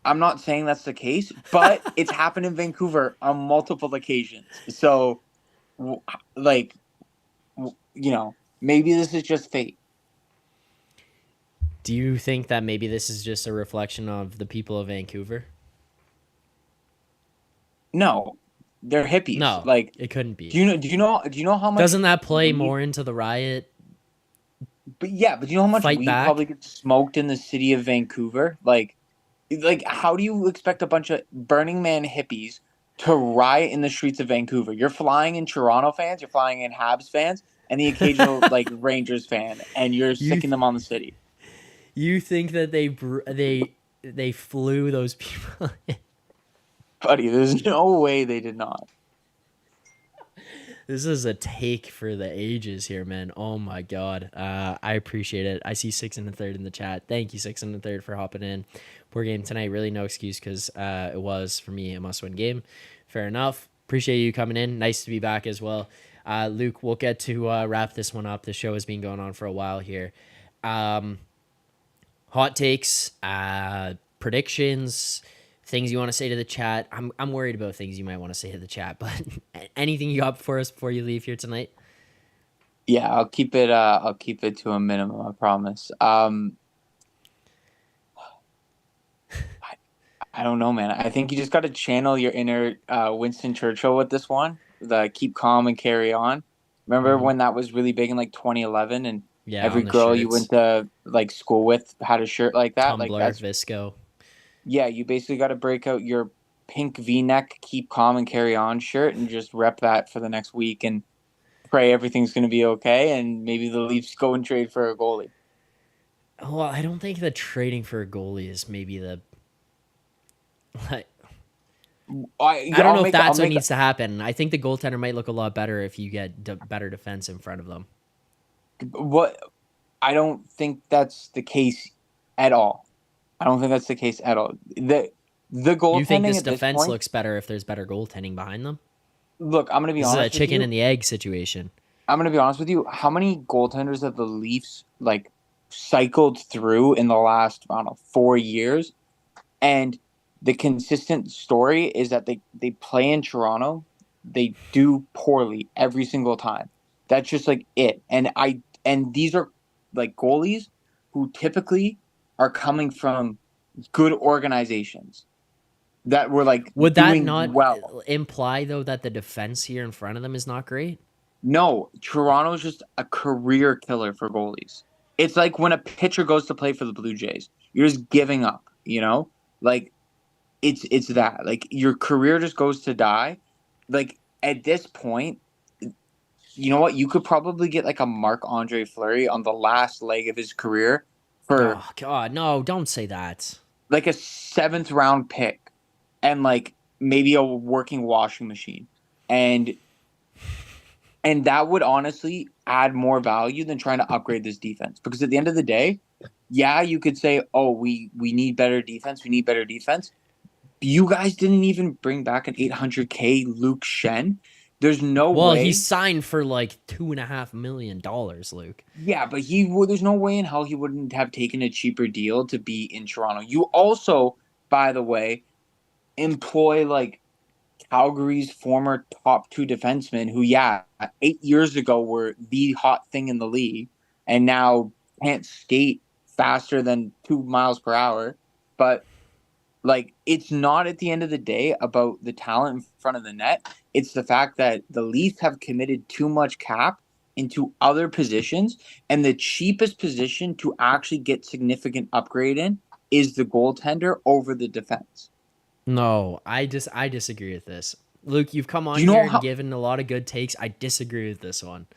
that's the case, but it's happened in Vancouver on multiple occasions. So, maybe this is just fate. Do you think that maybe this is just a reflection of the people of Vancouver? No, they're hippies. No, like it couldn't be. Do you know how much? Doesn't that play more into the riot? But do you know how much weed probably gets smoked in the city of Vancouver? Like, how do you expect a bunch of Burning Man hippies to riot in the streets of Vancouver? You're flying in Toronto fans, you're flying in Habs fans, and the occasional Rangers fan, and you're sicking them on the city. You think that they flew those people in? Buddy, there's no way they did not. This is a take for the ages here, man. Oh my god. I appreciate it. I see 6 1/3 in the chat. Thank you, 6 1/3, for hopping in. Poor game tonight. Really no excuse, because it was, for me, a must-win game. Fair enough. Appreciate you coming in. Nice to be back as well. Luke, we'll get to wrap this one up. The show has been going on for a while here. Hot takes, predictions, things you want to say to the chat. I'm worried about things you might want to say to the chat, but anything you got for us before you leave here tonight? Yeah, I'll keep it to a minimum, I promise. I don't know, man. I think you just got to channel your inner Winston Churchill with this one. The keep calm and carry on. Remember when that was really big in 2011, and every girl you went to school with had a shirt like that? Tumblr, that's Visco. Yeah, you basically got to break out your pink V-neck, keep calm and carry on shirt and just rep that for the next week and pray everything's going to be okay, and maybe the Leafs go and trade for a goalie. Well, I don't think that trading for a goalie is maybe the... I don't know if that's what needs to happen. I think the goaltender might look a lot better if you get better defense in front of them. I don't think that's the case at all. The goaltending. You think this at defense this point, looks better if there's better goaltending behind them? Look, I'm going to be honest with you. This is a chicken and the egg situation. I'm going to be honest with you. How many goaltenders have the Leafs cycled through in the last 4 years? And the consistent story is that they play in Toronto. They do poorly every single time. That's just it. And these are goalies who typically are coming from good organizations that were would that not well. imply though that the defense here in front of them is not great? No, Toronto's just a career killer for goalies. It's like when a pitcher goes to play for the Blue Jays, you're just giving up, you know? Like it's that. Like your career just goes to die. Like at this point, you know what? You could probably get like a Marc-Andre Fleury on the last leg of his career for Oh God, no! Don't say that. like a 7th round pick and like maybe a working washing machine. And that would honestly add more value than trying to upgrade this defense. Because at the end of the day, yeah, you could say, oh, we need better defense. We need better defense. You guys didn't even bring back an 800K Luke Shen. There's no Well, way. he signed for like $2.5 million, Luke. Yeah, but there's no way in hell he wouldn't have taken a cheaper deal to be in Toronto. You also, by the way, employ like Calgary's former top 2 defensemen who, 8 years ago were the hot thing in the league and now can't skate faster than 2 miles per hour. But like, it's not at the end of the day about the talent in front of the net. It's the fact that the Leafs have committed too much cap into other positions, and the cheapest position to actually get significant upgrade in is the goaltender over the defense. No, I disagree with this. Luke, you've come on You know here and how- given a lot of good takes. I disagree with this one.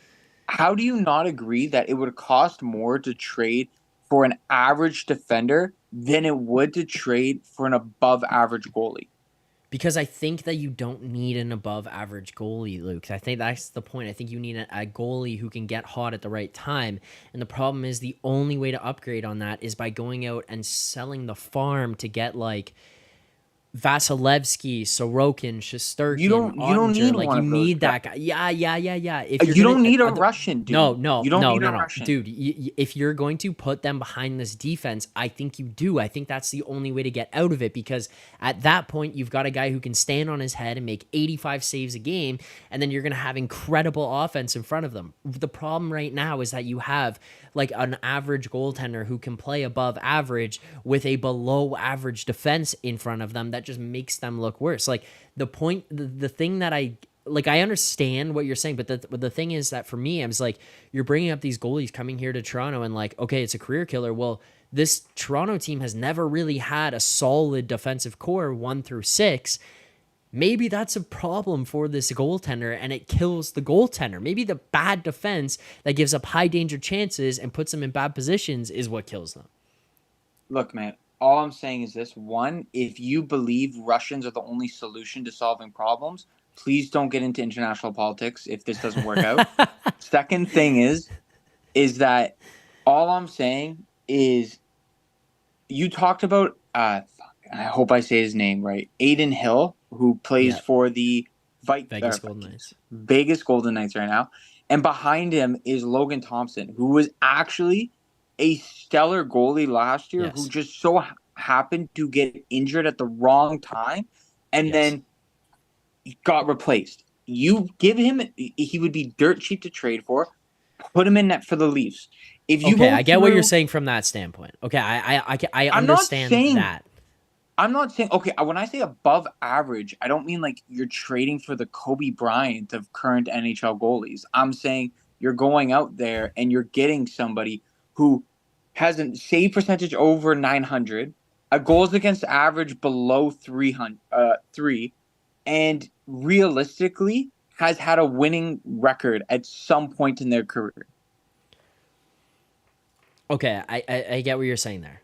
How do you not agree that it would cost more to trade for an average defender than it would to trade for an above average goalie? Because I think that you don't need an above average goalie, Luke. I think that's the point. I think you need a goalie who can get hot at the right time. And the problem is the only way to upgrade on that is by going out and selling the farm to get like Vasilevsky, Sorokin, Shesterkin. You don't need like one you of those need that guy. Yeah. If You don't need a Russian, dude. No. You don't need a Russian. Dude, if you're going to put them behind this defense, I think you do. I think that's the only way to get out of it, because at that point, you've got a guy who can stand on his head and make 85 saves a game, and then you're going to have incredible offense in front of them. The problem right now is that you have like an average goaltender who can play above average with a below average defense in front of them that just makes them look worse. Like the thing that I understand what you're saying, but the thing is that for me, I was like, you're bringing up these goalies coming here to Toronto and like, okay, it's a career killer. Well, this Toronto team has never really had a solid defensive core 1 through 6. Maybe that's a problem for this goaltender and it kills the goaltender. Maybe the bad defense that gives up high danger chances and puts them in bad positions is what kills them. Look, man, all I'm saying is this. One, if you believe Russians are the only solution to solving problems, please don't get into international politics if this doesn't work out. Second thing is that all I'm saying is you talked about, I hope I say his name right, Aiden Hill, who plays for the Vegas Golden Knights. Vegas Golden Knights right now. And behind him is Logan Thompson, who was actually a stellar goalie last year, who just so happened to get injured at the wrong time and then got replaced. You give him, he would be dirt cheap to trade for. Put him in net for the Leafs. If you I get what you're saying from that standpoint. Okay, I understand that. I'm not saying, okay, when I say above average, I don't mean like you're trading for the Kobe Bryant of current NHL goalies. I'm saying you're going out there and you're getting somebody who has a save percentage over 900, a goals against average below 3, and realistically has had a winning record at some point in their career. Okay, I get what you're saying there.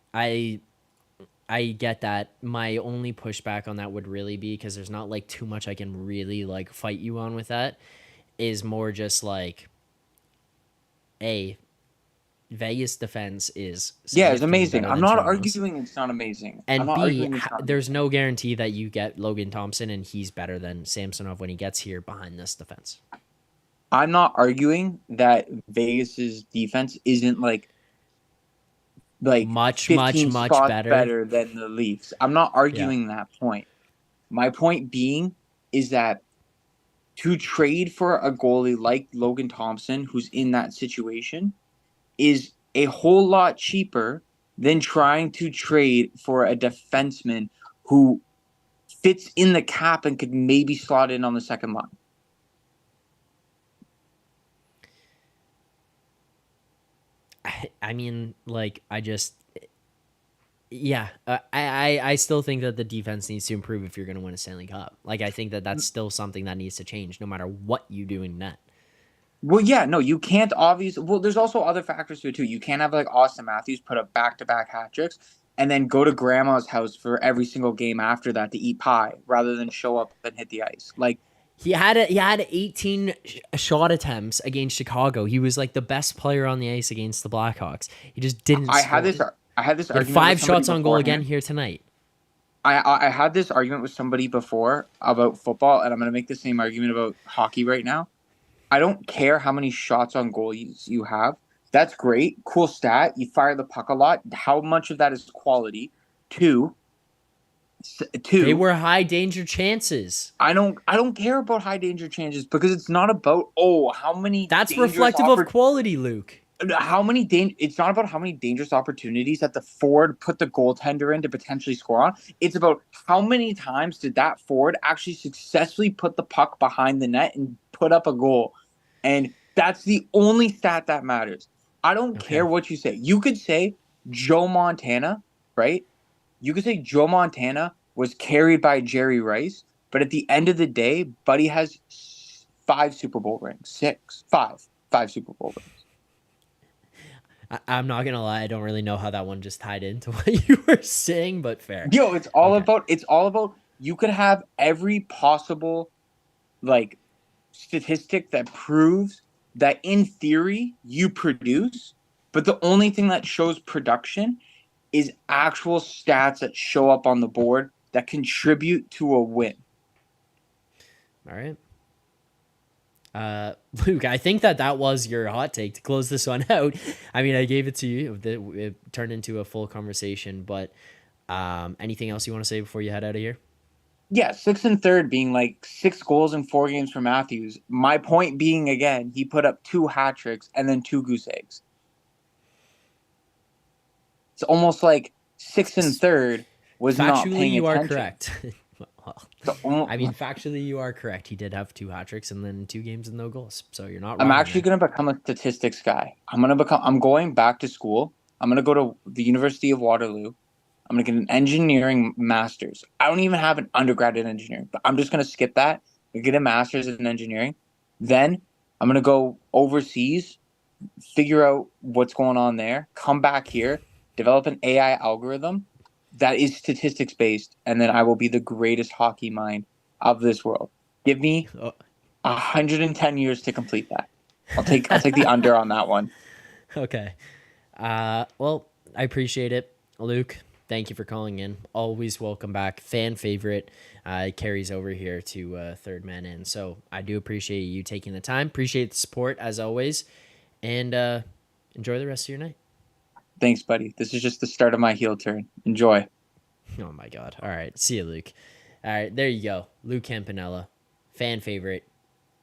I get that. My only pushback on that would really be, because there's not like too much I can really like fight you on with that, is more just like, Vegas defense is it's amazing. I'm not Toronto's. arguing it's not amazing. And B, not there's no guarantee that you get Logan Thompson and he's better than Samsonov when he gets here behind this defense. I'm not arguing that Vegas's defense isn't like much better than the Leafs. I'm not arguing that point. My point being is that to trade for a goalie like Logan Thompson, who's in that situation, is a whole lot cheaper than trying to trade for a defenseman who fits in the cap and could maybe slot in on the second line. I mean, like, yeah, I still think that the defense needs to improve if you're going to win a Stanley Cup. Like, I think that that's still something that needs to change no matter what you do in net. Well, yeah, no, you can't obviously. Well, there's also other factors to it too. You can't have like Austin Matthews put up back-to-back hat tricks and then go to grandma's house for every single game after that to eat pie rather than show up and hit the ice. Like, he had 18 shot attempts against Chicago. He was like the best player on the ice against the Blackhawks. He just didn't. I had this He had argument 5 with somebody shots on goal beforehand. again here tonight. I had this argument with somebody before about football, and I'm going to make the same argument about hockey right now. I don't care how many shots on goal you have. That's great. Cool stat. You fire the puck a lot. How much of that is quality? Two. They were high danger chances. I don't care about high danger chances because it's not about how many. That's reflective of quality, Luke. It's not about how many dangerous opportunities that the forward put the goaltender in to potentially score on. It's about how many times did that forward actually successfully put the puck behind the net and put up a goal. And that's the only stat that matters. I don't care what you say. You could say Joe Montana, right? You could say Joe Montana was carried by Jerry Rice, but at the end of the day, Buddy has 5 Super Bowl rings. 5 Super Bowl rings. I'm not gonna lie, I don't really know how that one just tied into what you were saying, but fair. Yo, it's all about you could have every possible like statistic that proves that in theory you produce, but the only thing that shows production is actual stats that show up on the board that contribute to a win. All right. Luke, I think that was your hot take to close this one out. I mean, I gave it to you. It turned into a full conversation, but anything else you want to say before you head out of here? Yeah, 6th and 3rd being like 6 goals in 4 games for Matthews. My point being, again, he put up 2 hat tricks and then 2 goose eggs. It's almost like 6th and 3rd was not paying attention. You are correct. I mean, factually, you are correct. He did have 2 hat tricks and then 2 games and no goals. So you're not wrong. I'm actually going to become a statistics guy. I'm going back to school. I'm going to go to the University of Waterloo. I'm going to get an engineering master's. I don't even have an undergrad in engineering, but I'm just going to skip that and get a master's in engineering. Then I'm going to go overseas, figure out what's going on there, come back here, develop an AI algorithm that is statistics based, and then I will be the greatest hockey mind of this world. Give me 110 years to complete that. I'll take the under on that one. Okay. Well, I appreciate it, Luke. Thank you for calling in. Always welcome back. Fan favorite. Carries over here to third man in. So I do appreciate you taking the time. Appreciate the support as always. And enjoy the rest of your night. Thanks, buddy. This is just the start of my heel turn. Enjoy. Oh, my God. All right. See you, Luke. All right. There you go. Luke Campanella. Fan favorite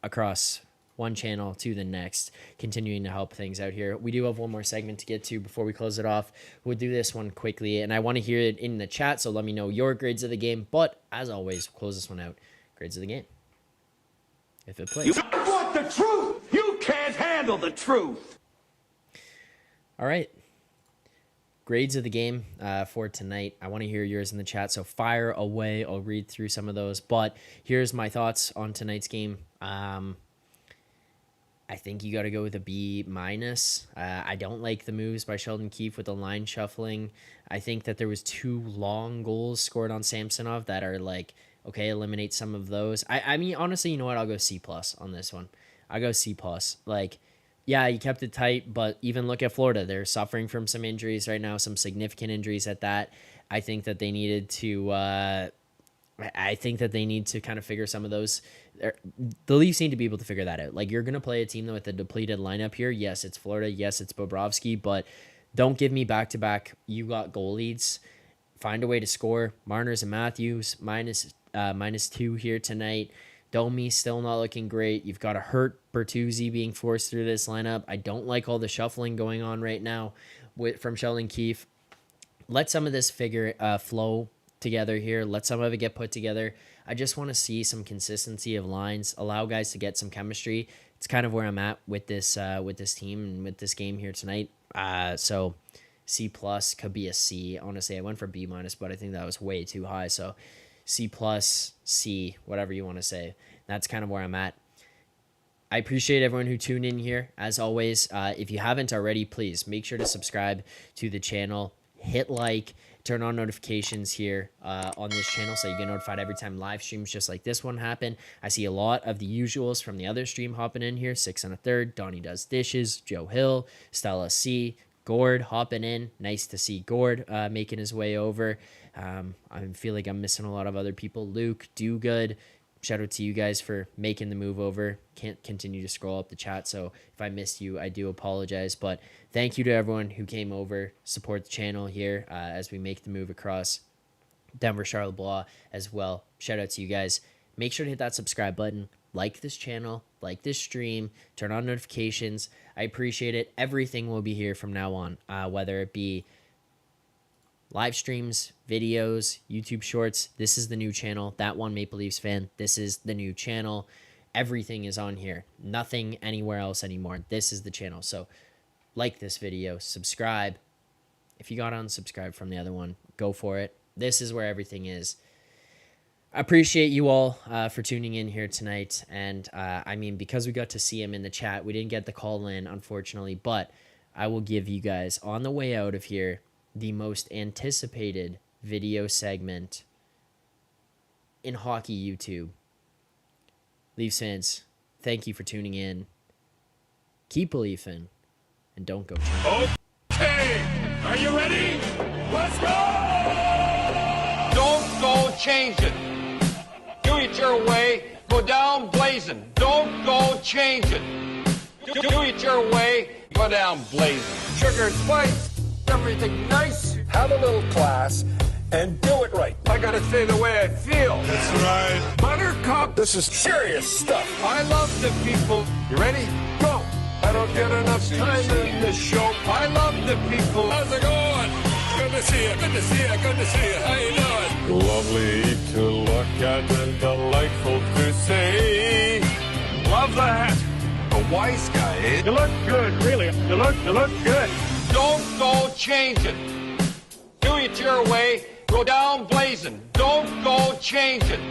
across one channel to the next, continuing to help things out here. We do have one more segment to get to before we close it off. We'll do this one quickly, and I want to hear it in the chat, so let me know your grades of the game. But, as always, we'll close this one out. Grades of the game. If it plays. You want the truth! You can't handle the truth! All right. Grades of the game for tonight. I want to hear yours in the chat, so fire away. I'll read through some of those. But here's my thoughts on tonight's game. I think you got to go with a B minus. I don't like the moves by Sheldon Keefe with the line shuffling. I think that there was 2 long goals scored on Samsonov that are like, okay, eliminate some of those. I mean, honestly, you know what? I'll go C+ on this one. I'll go C+. Like, yeah, you kept it tight, but even look at Florida. They're suffering from some injuries right now, some significant injuries at that. I think that they needed to kind of figure some of those. The Leafs need to be able to figure that out. Like, you're going to play a team with a depleted lineup here. Yes, it's Florida. Yes, it's Bobrovsky, but don't give me back-to-back. You got goal leads. Find a way to score. Marner's and Matthews, -2 here tonight. Domi still not looking great. You've got a hurt Bertuzzi being forced through this lineup. I don't like all the shuffling going on right now from Sheldon Keefe. Let some of this flow together here. Let some of it get put together. I just want to see some consistency of lines, allow guys to get some chemistry. It's kind of where I'm at with this team and with this game here tonight. So C plus could be a C. Honestly, I went for B minus, but I think that was way too high. So C plus, C, whatever you want to say. That's kind of where I'm at. I appreciate everyone who tuned in here. As always, if you haven't already, please make sure to subscribe to the channel. Hit like, turn on notifications here on this channel so you get notified every time live streams just like this one happen. I see a lot of the usuals from the other stream hopping in here. 6 1/3, Donnie Does Dishes, Joe Hill, Stella C, Gord hopping in. Nice to see Gord making his way over. I feel like I'm missing a lot of other people. Luke, Do Good. Shout out to you guys for making the move over. Can't continue to scroll up the chat, so if I missed you, I do apologize. But thank you to everyone who came over, support the channel here as we make the move across Denver, Charlotte as well. Shout out to you guys. Make sure to hit that subscribe button, like this channel, like this stream, turn on notifications. I appreciate it. Everything will be here from now on, whether it be live streams, videos, YouTube shorts. This is the new channel. That one, Maple Leafs fan. This is the new channel. Everything is on here. Nothing anywhere else anymore. This is the channel. So like this video, subscribe. If you got unsubscribed from the other one, go for it. This is where everything is. I appreciate you all for tuning in here tonight. And I mean, because we got to see him in the chat, we didn't get the call in, unfortunately, but I will give you guys on the way out of here the most anticipated video segment in hockey YouTube. Leafs fans, thank you for tuning in. Keep believing, and don't go change. Okay, are you ready? Let's go! Don't go change it. Do it your way. Go down blazing. Don't go change it. Do it your way. Go down blazing. Sugar, spice, everything nice. Have a little class and do it right. I gotta say the way I feel. That's right. Buttercup, this is serious stuff. I love the people. You ready? Go. I don't get enough time in this show. I love the people. How's it going? Good to see you. Good to see you. Good to see you. How you doing? Lovely to look at and delightful to see. Love the hat. A wise guy, eh? You look good, really. You look good. Don't go change it. Do it your way. Go down blazing. Don't go change it.